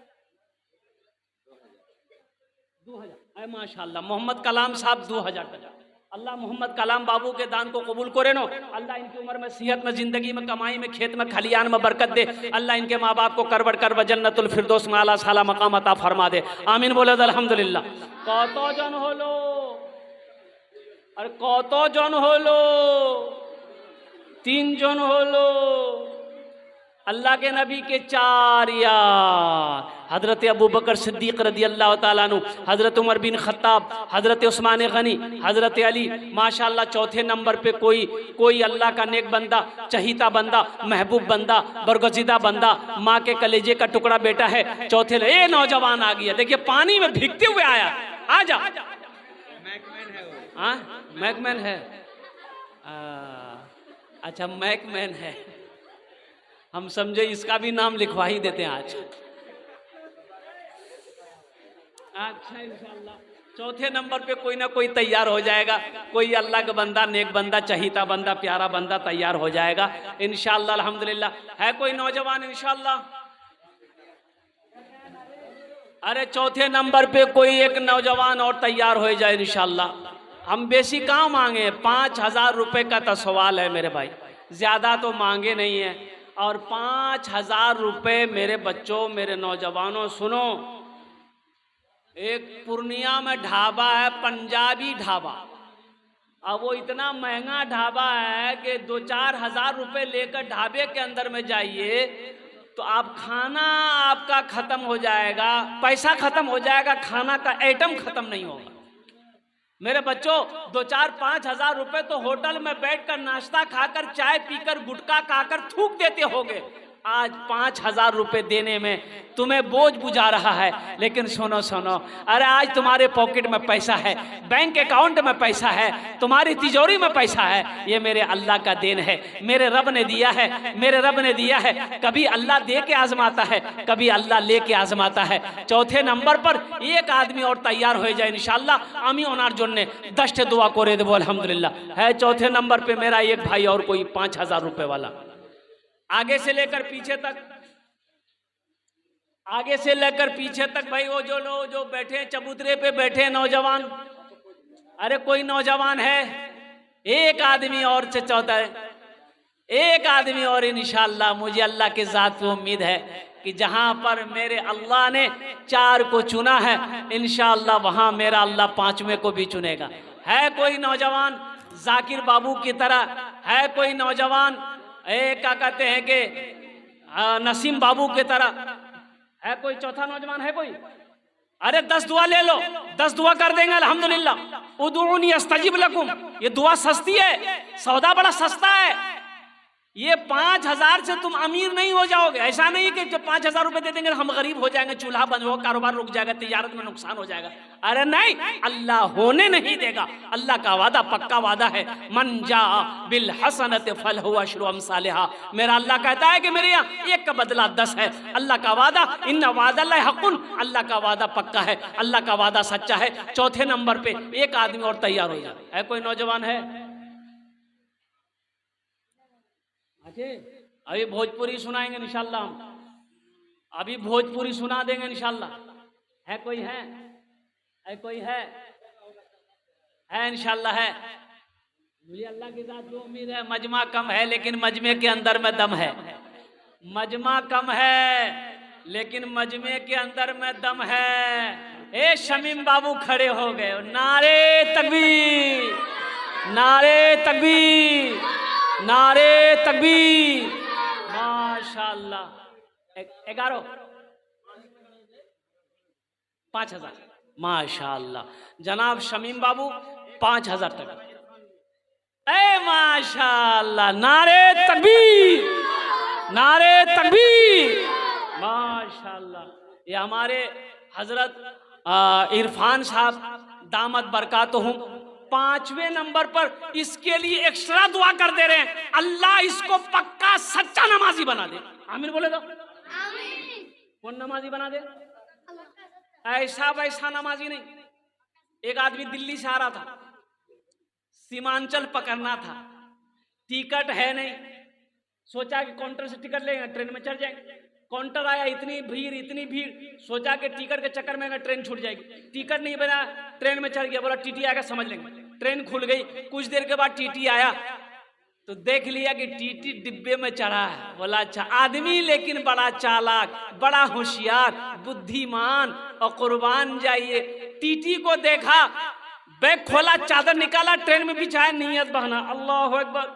2,000। अरे माशाअल्लाह, मोहम्मद कलाम साहब 2,000 टका। अल्लाह मोहम्मद कलाम बाबू के दान को कबूल करे नो। अल्लाह इनकी उम्र में, सेहत में, जिंदगी में, कमाई में, खेत में, खलियान में बरकत दे। अल्लाह इनके माँ बाप को करबड़ करब जन्नतुल फिरदौस में आला साला मकाम अता फरमा दे। आमीन बोले अल्हम्दुलिल्लाह। कत जन हलो? अरे कत जन हलो? 3 जन हलो। अल्लाह के नबी के 4 यार, हजरत अबू बकर सिद्दीक रदी अल्लाह ताला अन्हु, हजरत उमर बिन खत्ताब, हजरत उस्मान गनी, हजरत अली। माशाअल्लाह चौथे नंबर पे कोई अल्लाह का नेक बंदा, चहीता बंदा, महबूब बंदा, बरगजीदा बंदा, माँ के कलेजे का टुकड़ा बेटा है। चौथे ए नौजवान आ गया, देखिए पानी में भीगते हुए आया। आ जा, मैकमैन है वो। हाँ मैकमैन है, अच्छा मैकमैन है, हम समझे इसका भी नाम लिखवा ही देते हैं आज। अच्छा इंशाल्लाह चौथे नंबर पे कोई ना कोई तैयार हो जाएगा, कोई अल्लाह का बंदा, नेक बंदा, चहीता बंदा, प्यारा बंदा तैयार हो जाएगा इंशाल्लाह अल्हम्दुलिल्लाह। है कोई नौजवान इंशाल्लाह? अरे चौथे नंबर पे कोई एक नौजवान और तैयार हो जाए इंशाल्लाह। हम बेसी कहाँ मांगे, 5,000 रुपए का तो सवाल है मेरे भाई, ज्यादा तो मांगे नहीं है। और 5,000 रुपए मेरे बच्चों, मेरे नौजवानों सुनो, एक पूर्णिया में ढाबा है, पंजाबी ढाबा। अब वो इतना महंगा ढाबा है कि 2-4 हजार रुपए लेकर ढाबे के अंदर में जाइए तो आप खाना आपका खत्म हो जाएगा, पैसा खत्म हो जाएगा, खाना का आइटम खत्म नहीं होगा। मेरे बच्चों 2-4-5 हजार रुपए तो होटल में बैठकर नाश्ता खाकर, चाय पीकर, गुटखा खाकर थूक देते होगे। आज 5,000 रुपए देने में तुम्हें बोझ बुझा रहा है। लेकिन सुनो सुनो, अरे आज तुम्हारे पॉकेट में पैसा है, बैंक अकाउंट में पैसा है, तुम्हारी तिजोरी में पैसा है, ये मेरे अल्लाह का देन है, मेरे रब ने दिया है, मेरे रब ने दिया है। कभी अल्लाह दे के आजमाता है, कभी अल्लाह ले के आजमाता है। चौथे नंबर पर एक आदमी और तैयार हो जाए इंशाल्लाह, आमी ओनार जोड़ने 10 दुआ करे देवो अल्हम्दुलिल्लाह। है चौथे नंबर पे मेरा एक भाई और कोई 5,000 रुपए वाला, आगे से लेकर पीछे तक, आगे से लेकर पीछे तक भाई। वो जो लोग जो बैठे चबूतरे पे बैठे नौजवान, अरे कोई नौजवान है? एक आदमी और से चौथा है, एक आदमी और इंशाल्लाह। मुझे अल्लाह के जात पे उम्मीद है कि जहां पर मेरे अल्लाह ने 4 को चुना है, इंशाल्लाह वहां मेरा अल्लाह 5वें को भी चुनेगा। है कोई नौजवान जाकिर बाबू की तरह? है कोई नौजवान क्या कहते हैं कि नसीम बाबू की तरह? है कोई चौथा नौजवान? है कोई? अरे 10 दुआ ले लो, 10 दुआ कर देंगे अल्हम्दुलिल्लाह। उदूनी अस्तजिब लकुम, ये दुआ सस्ती है, सौदा बड़ा सस्ता है। ये 5,000 से तुम अमीर नहीं हो जाओगे। ऐसा नहीं कि जब 5,000 रुपए दे देंगे हम गरीब हो जाएंगे, चूल्हा बंद होगा, कारोबार रुक जाएगा, तिजारत में नुकसान हो जाएगा। अरे नहीं, अल्लाह होने नहीं देगा। अल्लाह का वादा पक्का वादा है, मन जा बिल हसनत फलहु अशरु अमसालिहा। मेरा अल्लाह कहता है कि मेरे यहाँ 1 का बदला 10 है। अल्लाह का वादा, इन्ना वादल्लाहि हक़्क़ुन, अल्लाह का वादा पक्का है, अल्लाह का वादा सच्चा है। चौथे नंबर पे एक आदमी और तैयार हो जाए। है कोई नौजवान? है? अभी भोजपुरी सुनाएंगे इंशाल्लाह, हम अभी भोजपुरी सुना देंगे इंशाल्लाह। है कोई? है कोई? है इंशाल्लाह है। मुझे अल्लाह के साथ जो उम्मीद है, मजमा कम है लेकिन मजमे के अंदर में दम है। मजमा कम है लेकिन मजमे के अंदर में दम है। ए शमीम बाबू खड़े हो गए, नारे तकबीर, नारे तकबीर, नारे तकबीर। माशाअल्लाह। 11 5,000 माशाअल्लाह। जनाब शमीम बाबू 5,000 तक। ए माशाअल्लाह, नारे तकबीर, नारे तकबीर, माशाअल्लाह। ये हमारे हजरत इरफान साहब दामद बरकातुहुम 5वें नंबर पर इसके लिए एक्स्ट्रा दुआ कर दे रहे हैं, अल्लाह इसको पक्का सच्चा नमाजी बना दे। आमीन बोले तो आमीन। कौन नमाजी बना दे? ऐसा वैसा नमाजी नहीं। एक आदमी दिल्ली से आ रहा था, सीमांचल पकड़ना था, टिकट है नहीं, सोचा कि काउंटर से टिकट लेंगे, ट्रेन में चढ़ जाएंगे। काउंटर आया, इतनी भीड़, सोचा कि टिकट के चक्कर में ट्रेन छूट जाएगी, टिकट नहीं बना, ट्रेन में चढ़ गया। बोला टीटी आएगा समझ लेंगे। ट्रेन खुल गई, कुछ देर के बाद टीटी आया तो देख लिया कि टीटी डिब्बे में चढ़ा है। बोला अच्छा आदमी, लेकिन बड़ा चालाक, बड़ा होशियार, बुद्धिमान और कुर्बान जाइए। टीटी को देखा, बैग खोला, चादर निकाला, ट्रेन में बिछाया, नियत बहाना, अल्लाह अकबर।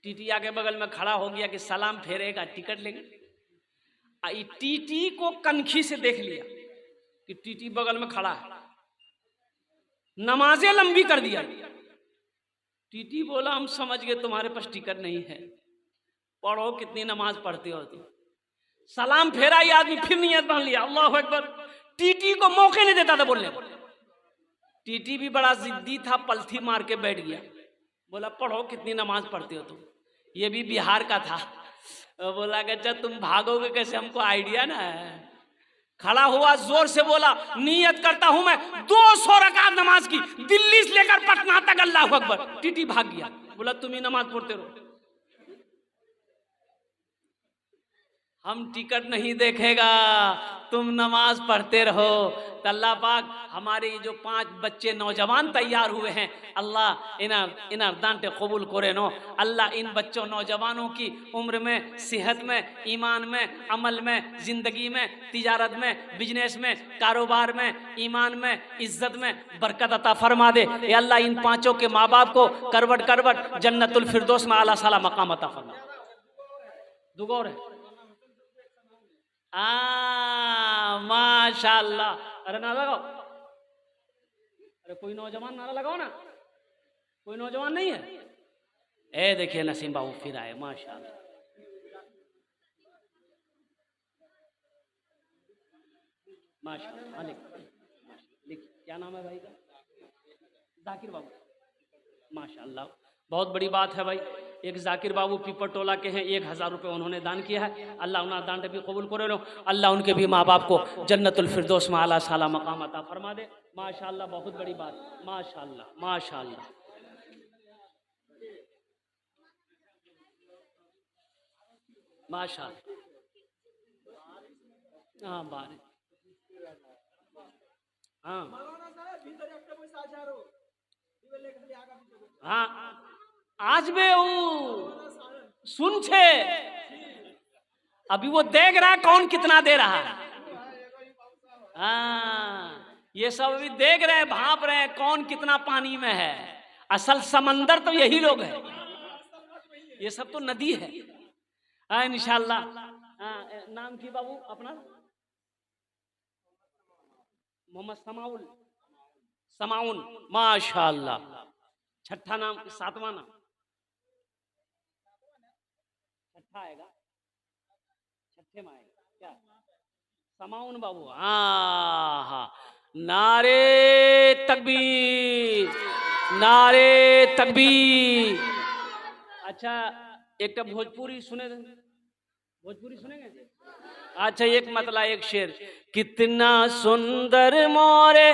टीटी आके बगल में खड़ा हो गया कि सलाम फेरेगा, टिकट लेंगे। टीटी को कनखी से देख लिया कि टीटी बगल में खड़ा है, नमाजें लंबी कर दिया। टीटी बोला हम समझ गए तुम्हारे पास टिकट नहीं है, पढ़ो कितनी नमाज पढ़ते हो तुम। सलाम फेरा, ये आदमी फिर नियत बांध लिया, अल्लाह अकबर। टीटी को मौके नहीं देता था बोलने को। टीटी भी बड़ा जिद्दी था, पलथी मार के बैठ गया, बोला पढ़ो कितनी नमाज पढ़ते हो तुम। ये भी बिहार का था। बोला कि अच्छा तुम भागोगे कैसे, हमको आइडिया ना है। खड़ा हुआ, जोर से बोला नियत करता हूं मैं 200 रकात नमाज की, दिल्ली से लेकर पटना तक, अल्लाह अकबर। टीटी भाग गया, बोला तुम ही नमाज पढ़ते रहो, हम टिकट नहीं देखेगा, तुम नमाज पढ़ते रहो। तो अल्लाह पाक हमारे जो 5 बच्चे नौजवान तैयार हुए हैं, अल्लाह इन्हें दांते कबूल करे नो। अल्लाह इन बच्चों नौजवानों की उम्र में, सेहत में, ईमान में, अमल में, जिंदगी में, तिजारत में, बिजनेस में, कारोबार में, ईमान में, इज्जत में बरकत अता फरमा दे। ये अल्लाह इन 5 के माँ बाप को करवट करवट जन्नतुल फिरदौस में आला साला मकाम अता फरमा। दुगौर है माशाअल्लाह। अरे नारा लगाओ, अरे कोई नौजवान नारा लगाओ ना, कोई नौजवान नहीं है? ए देखिए नसीम बाबू फिर आए, माशाअल्लाह। माशाअल्लाह। लिख, क्या नाम है भाई का? जाकिर बाबू, माशाअल्लाह। बहुत बड़ी बात है भाई। एक जाकिर बाबू पीपर टोला के हैं, 1000 रुपये उन्होंने दान किया है, अल्लाह उन्हें दान भी कबूल करे लो। अल्लाह उनके भी माँ बाप को जन्नतुल फिरदौस में आला साला मकाम अता फरमा दे। माशाअल्लाह, बहुत बड़ी बात, माशाअल्लाह माशाअल्लाह। माशाअल्लाह। हाँ बारिश, हाँ हाँ आज भी वो सुन छे, अभी वो देख रहा है कौन कितना दे रहा है। हाँ ये सब अभी देख रहे हैं, भाप रहे हैं कौन कितना पानी में है। असल समंदर तो यही लोग है, ये सब तो नदी है। हाँ इंशाल्लाह। नाम की बाबू अपना? मोहम्मद समाउल, समाउन, माशाअल्लाह। छठा नाम, 7वां नाम, छठा आएगा, छठे में आएगा क्या? समाउन बाबू। हाँ, नारे तकबीर, नारे तकबीर। अच्छा एक भोजपुरी सुने, भोजपुरी सुनेंगे? अच्छा एक मतलब एक शेर, कितना सुंदर मोरे,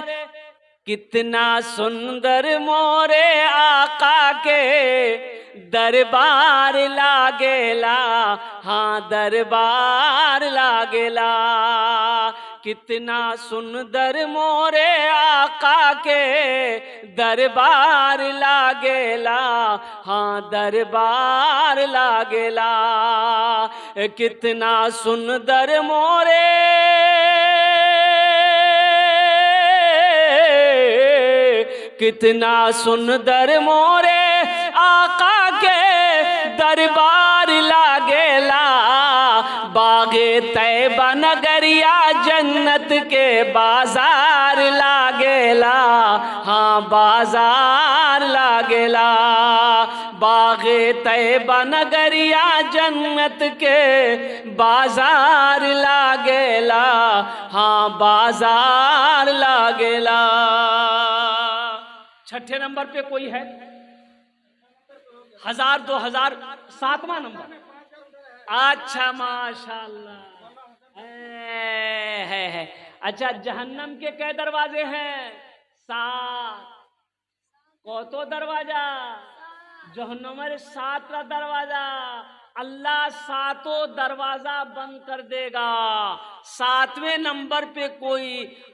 कितना सुंदर मोरे आका के दरबार लागेला, हाँ दरबार लागेला। कितना सुंदर मोरे आका के दरबार लागेला, हाँ दरबार लागेला। कितना सुंदर मोरे, कितना सुंदर मोरे आका के दरबार लागेला। बागे तैबा नगरिया जन्नत के बाजार लागेला। लागेला, हाँ बाजार लागेला। बागे तैयबा नगरिया जन्नत के बाजार लागेला, हाँ बाजार लागेला। छठे नंबर पे कोई है? 1000, 2000, 7वां नंबर। अच्छा माशाल्लाह है। अच्छा, जहन्नम के कै दरवाजे हैं? 7। को तो दरवाजा जहन्नम 7 दरवाजा। अल्लाह 7 दरवाजा बंद कर देगा। 7वें नंबर पे कोई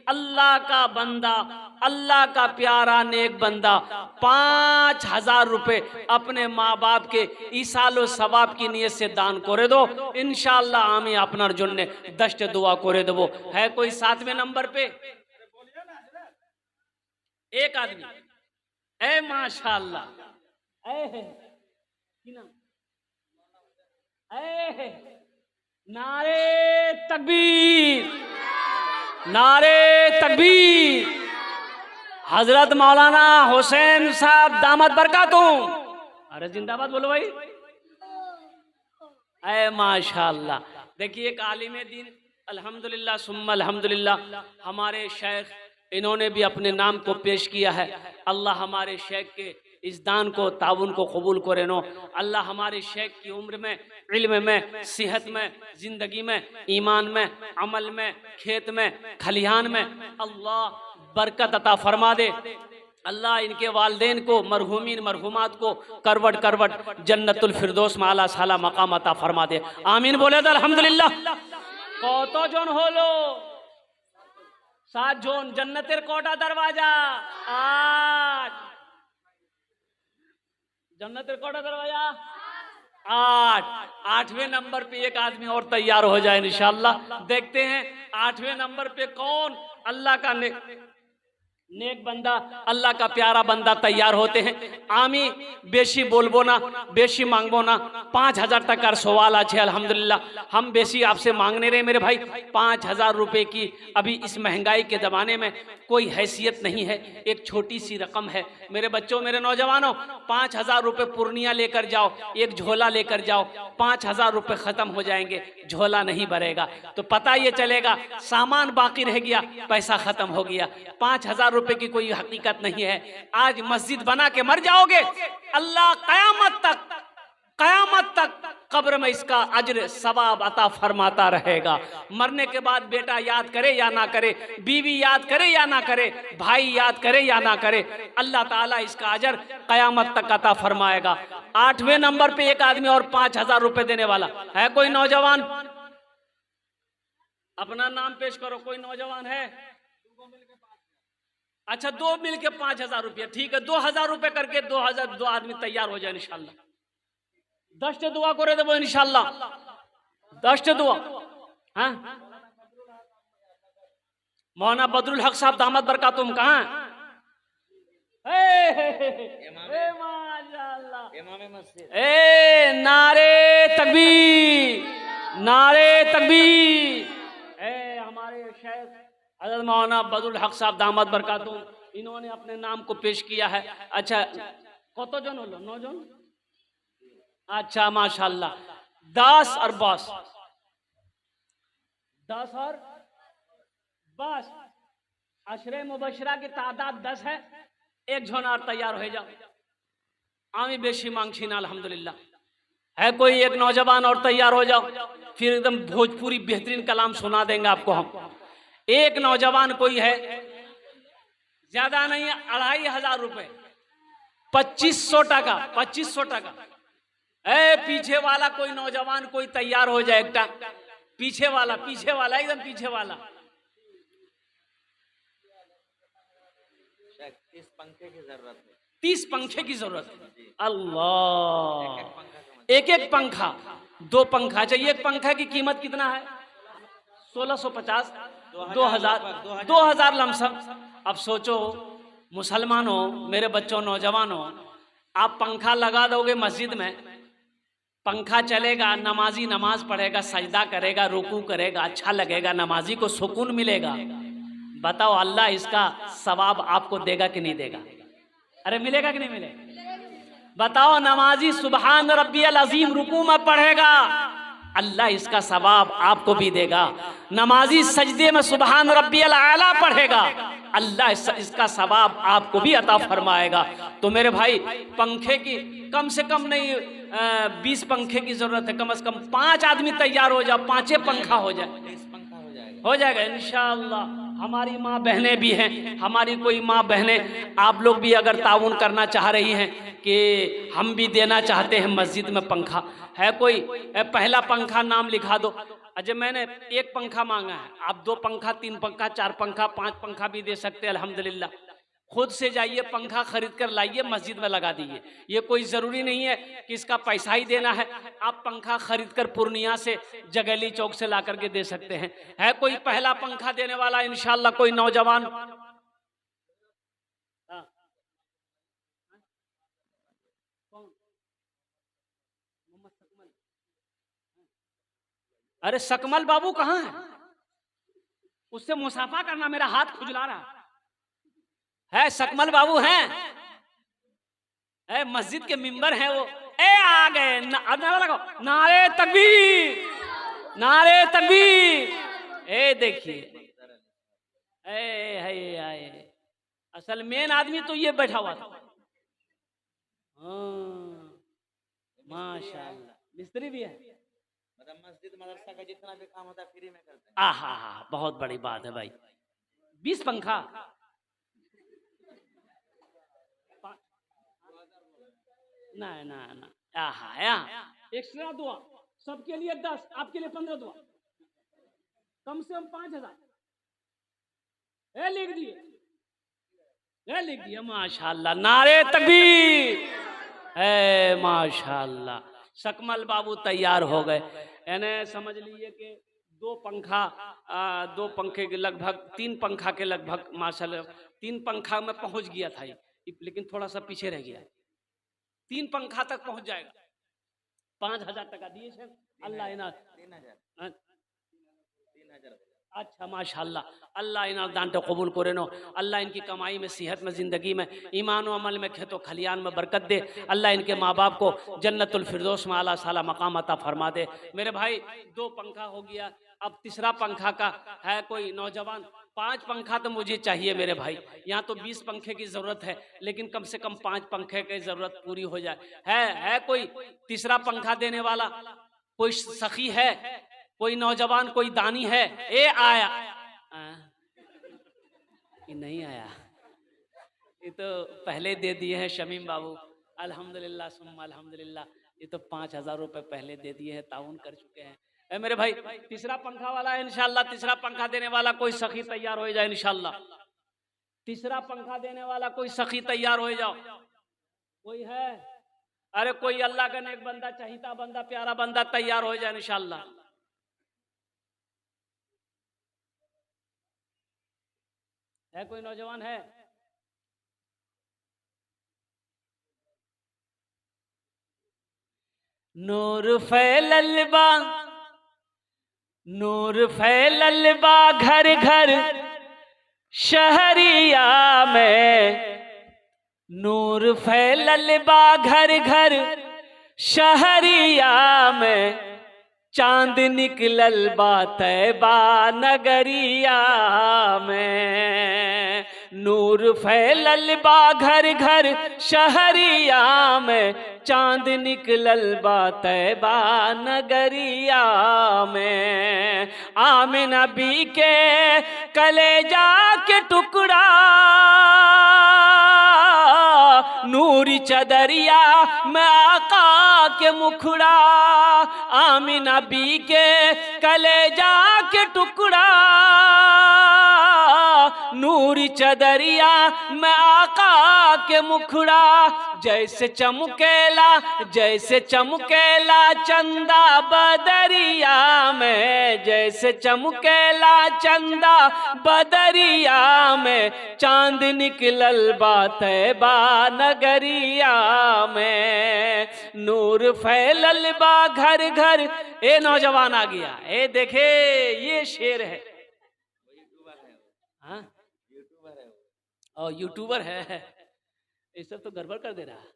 अल्लाह का बंदा, अल्लाह का प्यारा नेक बंदा 5000 रुपए अपने माँ बाप के ईसालो सवाब की नियत से दान करे दो, इंशाअल्लाह आमी अपनार जन्ने 10 दुआ करे देबो। है कोई 7वें नंबर पे? एक आदमी। ए माशाअल्लाह, नारे तकबीर, नारे तकबीर। हजरत मौलाना हुसैन साहब दामत बरकातुहू, अरे जिंदाबाद बोलो भाई। ऐ माशाअल्लाह। देखिए एक आलिम दीन, अल्हम्दुलिल्लाह सुम्मा अल्हम्दुलिल्लाह, हमारे शेख इन्होंने भी अपने नाम को पेश किया है। अल्लाह हमारे शेख के इस दान को, ताउन को कबूल करे नो। अल्लाह हमारे शेख की उम्र में, इल्म में, सेहत में, जिंदगी में, ईमान में, अमल में, खेत में, खलिहान में अल्लाह बरकत अता फरमा दे। अल्लाह इनके वालदेन को, मरहूमीन मरहूमात को करवट करवट जन्नतुल फिरदौस में आला साला मकाम अता फरमा दे। आमीन बोले तो अल्हम्दुलिल्लाह। कतो जोन होलो? 7 जोन। जन्नतेर कोटा दरवाजा? 8। जन्नतेर कोटा दरवाजा? 8। 8वें नंबर पे एक आदमी और तैयार हो जाए इंशाअल्लाह। देखते हैं 8वें नंबर पे कौन अल्लाह का नेक बंदा, अल्लाह का प्यारा बंदा तैयार होते हैं। आमी बेशी बोलबो ना, बेशी मांगबो ना। 5000 तक का सवाल अच्छे अल्हम्दुलिल्लाह। हम बेशी आपसे मांगने रहे मेरे भाई। 5000 रुपए की अभी इस महंगाई के ज़माने में कोई हैसियत नहीं है, एक छोटी सी रकम है। मेरे बच्चों, मेरे नौजवानों, 5000 रुपए पूर्णिया लेकर जाओ, एक झोला लेकर जाओ। 5000 रुपए ख़त्म हो जाएंगे, झोला नहीं भरेगा, तो पता ये चलेगा सामान बाकी रह गया, पैसा ख़त्म हो गया। 5000 रुपए की कोई हकीकत नहीं है। आज मस्जिद बना के मर जाओगे, अल्लाह कयामत तक कब्र में इसका अज्र सवाब अता फरमाता रहेगा। मरने के बाद बेटा याद करे या ना करे, बीवी याद करे या ना करे, भाई याद करे या ना करे, अल्लाह ताला इसका अजर कयामत तक अता फरमाएगा। 8वें नंबर पे एक आदमी और 5000 रुपए देने वाला है। कोई नौजवान अपना नाम पेश करो। कोई नौजवान है? अच्छा, 2 मिलके 5000 रुपया, ठीक है। 2000 रुपए करके 2000 2 आदमी तैयार हो जाए इंशाल्लाह। 10 दुआ करे देबो इंशाल्लाह। 10 दुआ। हाँ, मौलाना बदरुल हक साहब दामत बरकातुहू कहाँ? ए नारे तकबीर, नारे तकबीर। हमारे शेख हज़रत मौलाना बदरुल हक साहब दामत बरकातुहू, इन्होंने अपने नाम को पेश किया है। अच्छा, कत जन हलो? 9 जन। अच्छा माशाल्लाह। 10 और 10, 10 और 10 अशरे मुबशरा की तादाद 10 है। एक झोनार तैयार हो जाओ। आमी बेशी मांगछी ना अल्हम्दुलिल्लाह। है कोई एक नौजवान और तैयार हो जाओ, फिर एकदम भोजपुरी बेहतरीन कलाम सुना देंगे आपको हम। एक नौजवान कोई है, ज्यादा नहीं, 2500 रुपए, 2500 टका, 2500 टका। पीछे वाला कोई नौजवान कोई तैयार हो जाए, एकटा पीछे वाला एकदम पीछे वाला। 30 पंखे की जरूरत है। 30 पंखे की जरूरत है। अल्लाह, एक पंखा, 2 पंखा चाहिए। एक पंखा की कीमत कितना है? 1650, 2000 लमसम। अब सोचो मुसलमानों, मेरे बच्चों, नौजवानों, आप पंखा लगा दोगे मस्जिद में, पंखा चलेगा, नमाजी नमाज पढ़ेगा, सजदा करेगा, रुकू करेगा, अच्छा लगेगा, नमाजी को सुकून मिलेगा। बताओ अल्लाह इसका सवाब आपको देगा कि नहीं देगा? अरे मिलेगा कि नहीं मिलेगा? बताओ नमाजी सुबहान रब्बियल अजीम रुकू में पढ़ेगा, अल्लाह इसका सवाब आपको भी देगा। नमाजी सजदे में सुबहान रब्बियल आला पढ़ेगा, अल्लाह इसका सवाब आपको भी अता फरमाएगा। तो मेरे भाई पंखे की कम से कम नहीं 20 पंखे की जरूरत है, कम से कम 5 आदमी तैयार हो जाओ, 5 पंखा हो जाए, 30 पंखा हो जाएगा इंशाअल्लाह। हमारी माँ बहनें भी हैं, हमारी कोई माँ बहनें आप लोग भी अगर ताउन करना चाह रही हैं कि हम भी देना चाहते हैं मस्जिद में पंखा है, कोई पहला पंखा नाम लिखा दो। अजय मैंने 1 पंखा मांगा है, आप 2 पंखा 3 पंखा 4 पंखा 5 पंखा भी दे सकते हैं अल्हम्दुलिल्लाह। खुद से जाइए पंखा खरीद कर लाइए, मस्जिद में लगा दीजिए। ये कोई ज़रूरी नहीं है कि इसका पैसा ही देना है, आप पंखा खरीद कर पूर्णिया से जगैली चौक से ला करके दे सकते हैं। है कोई पहला पंखा देने वाला इंशाल्लाह, कोई नौजवान? अरे सकमल बाबू कहाँ है? उससे मुसाफा करना, मेरा हाथ खुजला रहा है। सकमल बाबू हैं, मस्जिद के मिंबर हैं वो। आ गए, नारा लगाओ, नारे तकबीर, नारे तकबीर। देखिए आए असल मेन आदमी तो ये बैठा हुआ था। माशाल्लाह मिस्त्री भी है, मतलब मस्जिद मदरसा का जितना भी काम होता है फ्री में करते हैं। आहा बहुत बड़ी बात है भाई। 20 पंखा ना ना ना, आहा एक्स्ट्रा दुआ सबके लिए 10, आपके लिए 15 दुआ, कम से कम 5000 लिख दिए, लिख दिए। माशाल्लाह, नारे तकबीर, माशाल्लाह। सकमल बाबू तैयार हो गए, यानी समझ लीजिए कि 2 पंखे के लगभग 3 पंखा के लगभग माशाल्लाह 3 पंखा में पहुंच गया था, लेकिन थोड़ा सा पीछे रह गया। 3 पंखा तक पहुंच जाएगा। 5000 टका दिए थे अल्लाह इनाम। 3000। अच्छा माशाल्लाह, अल्लाह इनाम दान तो कबूल करे नो। अल्लाह इनकी कमाई में, सेहत में, ज़िंदगी में, ईमान और अमल में, खेतों खलियान में बरकत दे। अल्लाह इनके माँ बाप को जन्नतुल फिरदौस में आला साला मकाम अता फरमा दे। मेरे भाई 2 पंखा हो गया, अब तीसरा पंखा का है कोई नौजवान? 5 पंखा तो मुझे चाहिए मेरे भाई। यहाँ तो 20 पंखे की जरूरत है, लेकिन कम से कम 5 पंखे की जरूरत पूरी हो जाए। है कोई तीसरा पंखा देने वाला? कोई सखी है, कोई नौजवान, कोई दानी है? आया ये नहीं आया, ये तो पहले दे दिए हैं शमीम बाबू, अल्हम्दुलिल्लाह सुम्मा अल्हम्दुलिल्लाह। ये तो 5000 रुपए पहले दे दिए हैं, ताउन कर चुके हैं। मेरे भाई तीसरा पंखा वाला है इंशाल्लाह, तीसरा पंखा देने वाला कोई सखी तैयार हो जाए इंशाल्लाह। तीसरा पंखा देने वाला कोई सखी तैयार हो जाओ। कोई है? अरे कोई अल्लाह का नेक बंदा, चाहिता बंदा, प्यारा बंदा तैयार हो जाए इंशाल्लाह। है कोई नौजवान है? नूर फैललबा, नूर फैललबा घर घर शहरिया में, नूर फैललबा घर घर शहरिया में, चांद निकलल बा तैबा नगरिया में। नूर फैलल बा घर घर शहरिया में, चांद निकलल बा तैबा नगरिया में। आमिना बी के कलेजा के टुकड़ा, नूरी चदरिया में आका के मुखड़ा। आमिना बी के कलेजा के टुकड़ा, नूरी चदरिया में आका के मुखड़ा। जैसे चमकेला, जैसे चमकेला चंदा बदरिया में, जैसे चमकेला चंदा बदरिया में, चांद निकलल बा तैबा नगरिया में। नूर फैलल बा घर घर। नौजवान आ गया, देखे ये शेर है। हाँ यूट्यूबर है वो। और यूट्यूबर है, ये सब तो गड़बड़ कर दे रहा है।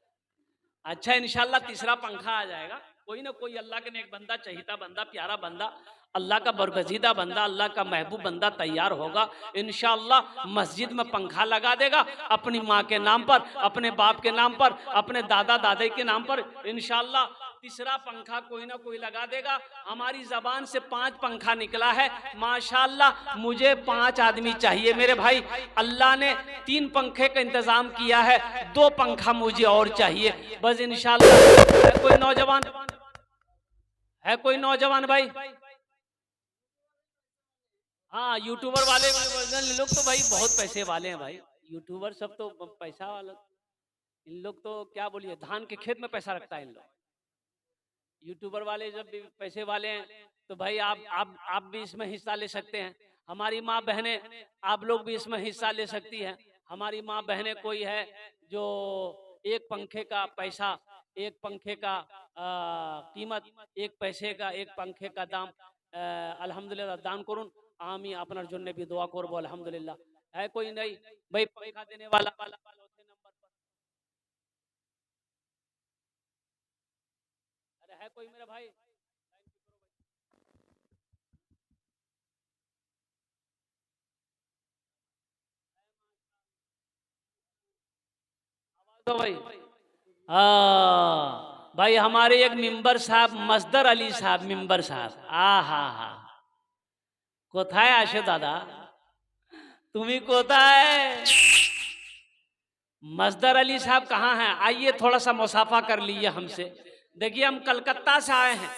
अच्छा इंशाल्लाह तीसरा पंखा आ जाएगा, कोई ना कोई अल्लाह के नेक बंदा, चहीता बंदा, प्यारा बंदा, अल्लाह का बरगजीदा बंदा, अल्लाह का महबूब बंदा तैयार होगा इंशाल्लाह, मस्जिद में पंखा लगा देगा अपनी माँ के नाम पर, अपने बाप के नाम पर, अपने दादा दादी के नाम पर इंशाल्लाह। तीसरा पंखा कोई ना कोई लगा देगा। हमारी जबान से 5 पंखा निकला है माशाल्लाह, मुझे 5 आदमी चाहिए मेरे भाई। अल्लाह ने 3 पंखे का इंतजाम किया है, 2 पंखा मुझे और चाहिए बस इंशाल्लाह। है कोई नौजवान, है कोई नौजवान भाई? हाँ यूट्यूबर वाले लोग तो भाई बहुत पैसे वाले हैं भाई, यूट्यूबर सब तो पैसा वाला। इन लोग तो क्या बोलिए, धान के खेत में पैसा रखता है इन लोग। यूट्यूबर वाले जब भी पैसे वाले हैं तो भाई आप भी इसमें हिस्सा ले सकते हैं। हमारी माँ बहनें, आप लोग भी इसमें हिस्सा ले सकती हैं। हमारी माँ बहनें कोई है जो एक पंखे का पैसा, एक पंखे का कीमत, एक पैसे का, एक पंखे का दाम अल्हम्दुलिल्लाह दान करुन। आमी अपनार जन्य भी दुआ करबो अल्हम्दुलिल्लाह। है कोई नहीं भाई पंखा देने वाला? अरे है कोई मेरा भाई? तो भाई भाई हमारे एक मेंबर साहब मजदर अली साहब, मेंबर साहब, हा कोथाय आशे दादा, तुम्ही कोथाय? मजदर अली साहब कहाँ हैं? आइए थोड़ा सा मुसाफा कर लीजिए हमसे। देखिए हम कलकत्ता से आए हैं,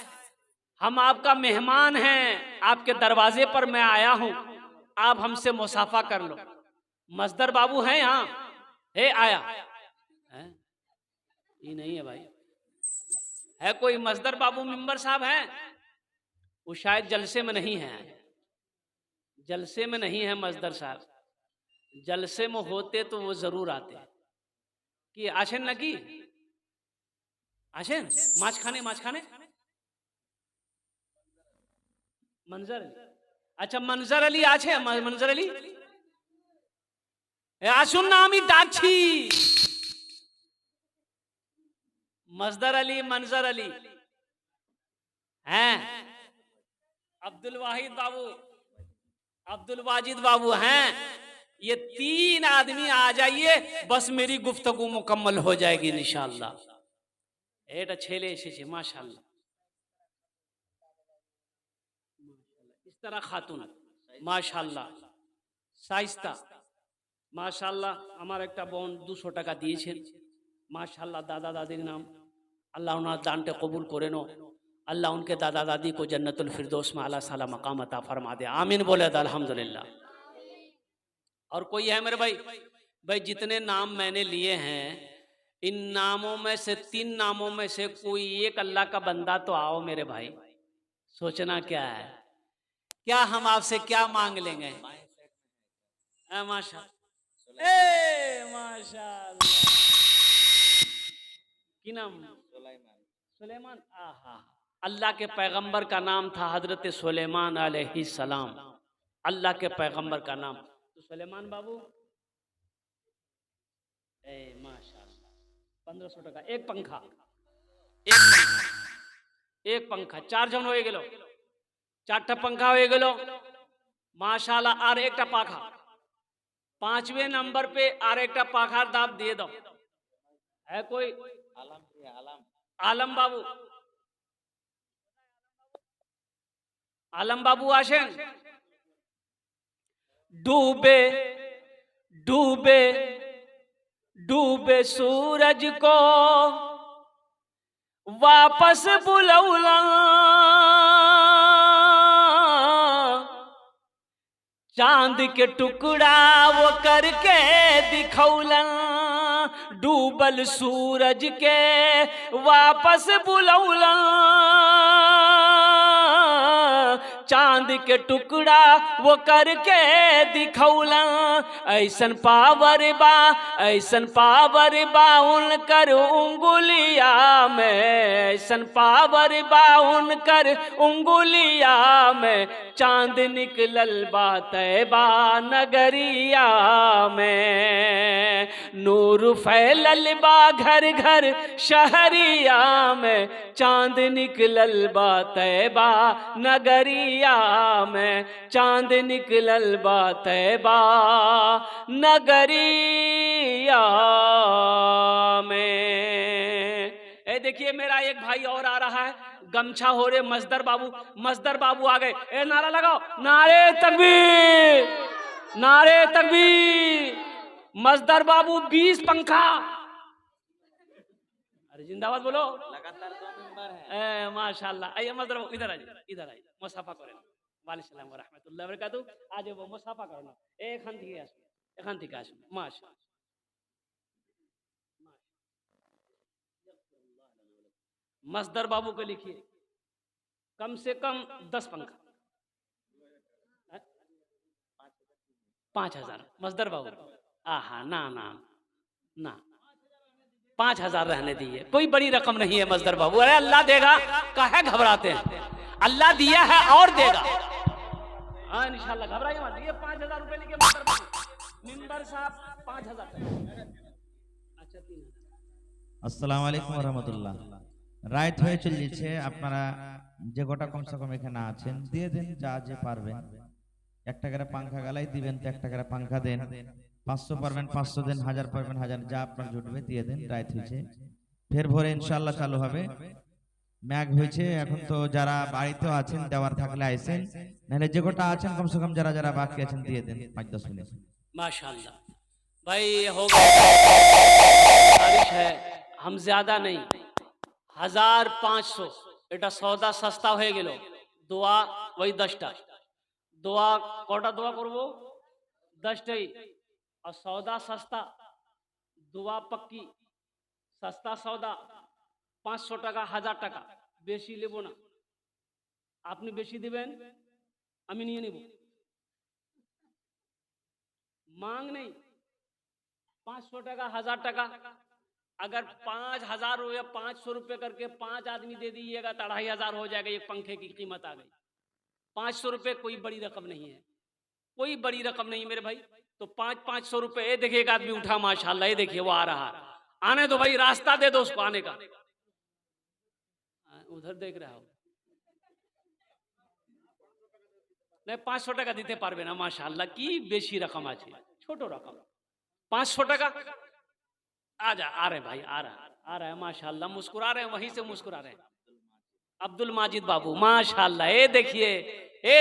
हम आपका मेहमान हैं, आपके दरवाजे पर मैं आया हूं, आप हमसे मुसाफा कर लो। मजदर बाबू हैं यहाँ? है आया है? ये नहीं है भाई। है कोई मजदर बाबू मेंबर साहब हैं? वो शायद जलसे में नहीं है, जलसे में नहीं है मजदर साहब। जलसे में होते तो वो जरूर आते। कि आशेन ना की आशेन माछ खाने मंजर अली। अच्छा मंजर अली आछे? मंजर अली आसुन ना आमी डाकছি। मजदर अली, मंजर अली हैं, अब्दुल वाहिद बाबू, अब्दुल वाजिद बाबू हैं। ये 3 आदमी आ जाइए, बस मेरी गुफ्तगू मुकम्मल हो जाएगी इंशाअल्लाह। এটা ছেলে এসেছে माशाअल्लाह। इस तरह खातून माशाअल्लाह, শাইস্তা माशाअल्लाह। আমার একটা বোন 200 টাকা দিয়েছেন माशाअल्लाह। दादा दादी नाम, अल्लाह उन्हें दानटे कबूल करे नो, अल्लाह उनके दादा दादी को जन्नतुल फिरदौस में आला साला मकाम अता फरमा दे, आमीन बोले तो अल्हम्दुलिल्लाह। और कोई है मेरे भाई? भाई जितने नाम मैंने लिए हैं, इन नामों में से 3 नामों में से कोई एक अल्लाह का बंदा तो आओ मेरे भाई। सोचना क्या है, क्या हम आपसे क्या मांग लेंगे? माशाअल्लाह, माशाअल्लाह। की नाम? सुलेमान। आहा, अल्लाह के पैगंबर का नाम था हजरत सुलेमान अलैहिस्सलाम, अल्लाह के पैगंबर का नाम। तो सुलेमान बाबू माशाअल्लाह 1500 টাকা एक पंखा, एक पंखा 4 जन हो गेलो, 4टा पंखा हो गेलो माशाअल्लाह। और एकटा पाखा 5वें नंबर पे और एकटा पाखार दाब दिए दो। है कोई? आलम बाबू, आलम बाबू आशेन। डूबे डूबे डूबे सूरज को वापस बुलौला, चांद के टुकड़ा वो करके दिखौलन। डूबल सूरज के वापस बुलौला, चांद के टुकड़ा वो करके दिखौला। ऐसन पावर बा उनकर उंगुलिया में, ऐसन पावर बा उनकर उंगुलिया में, चांद निकलल बा तैबा नगरिया में, नूर फैलल बा घर घर शहरिया में, चांद निकलल बा तैबा नगरिया में, चांद निकलल बा तैबा नगरिया में। ए देखिए मेरा एक भाई और आ रहा है, गमछा हो रे मजदर बाबू आ गए। ए नारा लगाओ, नारे तकबीर, नारे तकबीर। मजदर बाबू 20 पंखा, अरे जिंदाबाद बोलो। लगातार 2 मेंबर है। माशाल्लाह। आइए मजदर बाबू इधर आइए मुसाफा करें। वालेकुम व रहमतुल्लाहि व बरकातहू। आज वो मुसाफा करना एखान থেকে আসুন। माशाल्लाह। मजदर बाबू को लिखिए कम से कम 10 पंखा, 5000। मजदर बाबू आहा ना ना ना 5000 रहने दीजिए, कोई बड़ी रकम नहीं है मजदर बाबू। अरे अल्लाह देगा, काहे घबराते हैं, अल्लाह दिया है और देगा। हाँ इंशाल्लाह, घबराइए मत। ये 5000 रुपए लेके मजदर बाबू, मिंबर साहब 5000। अच्छा 3000। আসসালামু আলাইকুম রহমতুল্লাহ। রাইট হয়ে চলেছে, আপনারা যে গোটা কমসে কম এখানে আছেন দিয়ে দেন যা যে পারবেন। 1 টাকার পাংখা গালাই দিবেন তো 1 টাকার পাংখা দেন, 500 পারবেন 500 দেন, 1000 পারবেন 1000, যা আপনার জুটবে দিয়ে দেন। রাইট হয়েছে, ফের ভোরে ইনশাআল্লাহ চালু হবে। ম্যাগ হয়েছে, এখন তো যারা বাড়িতে আছেন দেওয়ার থাকলে আইসেন, নাহলে যে গোটা আছেন কমসে কম যারা যারা বাকি আছেন দিয়ে দেন 5-10 মিনিট। माशाल्लाह भाई हो गया, बारिश है, हम ज्यादा नहीं, 1500 এটা সৌদা সস্তা হয়ে গেল। দোয়া ওই 10টা দোয়া, কটা দোয়া করব? 10টাই। আর সৌদা সস্তা, দোয়া পক্কি, সস্তা সৌদা 500 টাকা 1000 টাকা, বেশি নেব না। আপনি বেশি দিবেন, আমি নিয়ে নেব, मांग नहीं। 500 टका 1000 टका, अगर 5000 या 500 रुपए करके 5 आदमी दे दीजिएगा तो 2500 हो जाएगा। एक पंखे की कीमत आ गई। 500 रुपए कोई बड़ी रकम नहीं है, कोई बड़ी रकम नहीं मेरे भाई। तो 500 रुपए। ये देखिए एक आदमी उठा माशाल्लाह, ये देखिए वो आ रहा है, आने दो भाई, रास्ता दे दो उसको आने का। उधर देख रहा हो नहीं, 500 টাকা দিতে পারবে না মাশাআল্লাহ, কি বেশি রকম আছে, ছোট রকম 500 টাকা। आजा, आ रहे भाई, आ रहा है माशाल्लाह, मुस्कुरा रहे हैं, वहीं से मुस्कुरा रहे हैं। अब्दुल माजिद बाबू माशाल्लाह, ये देखिए, ये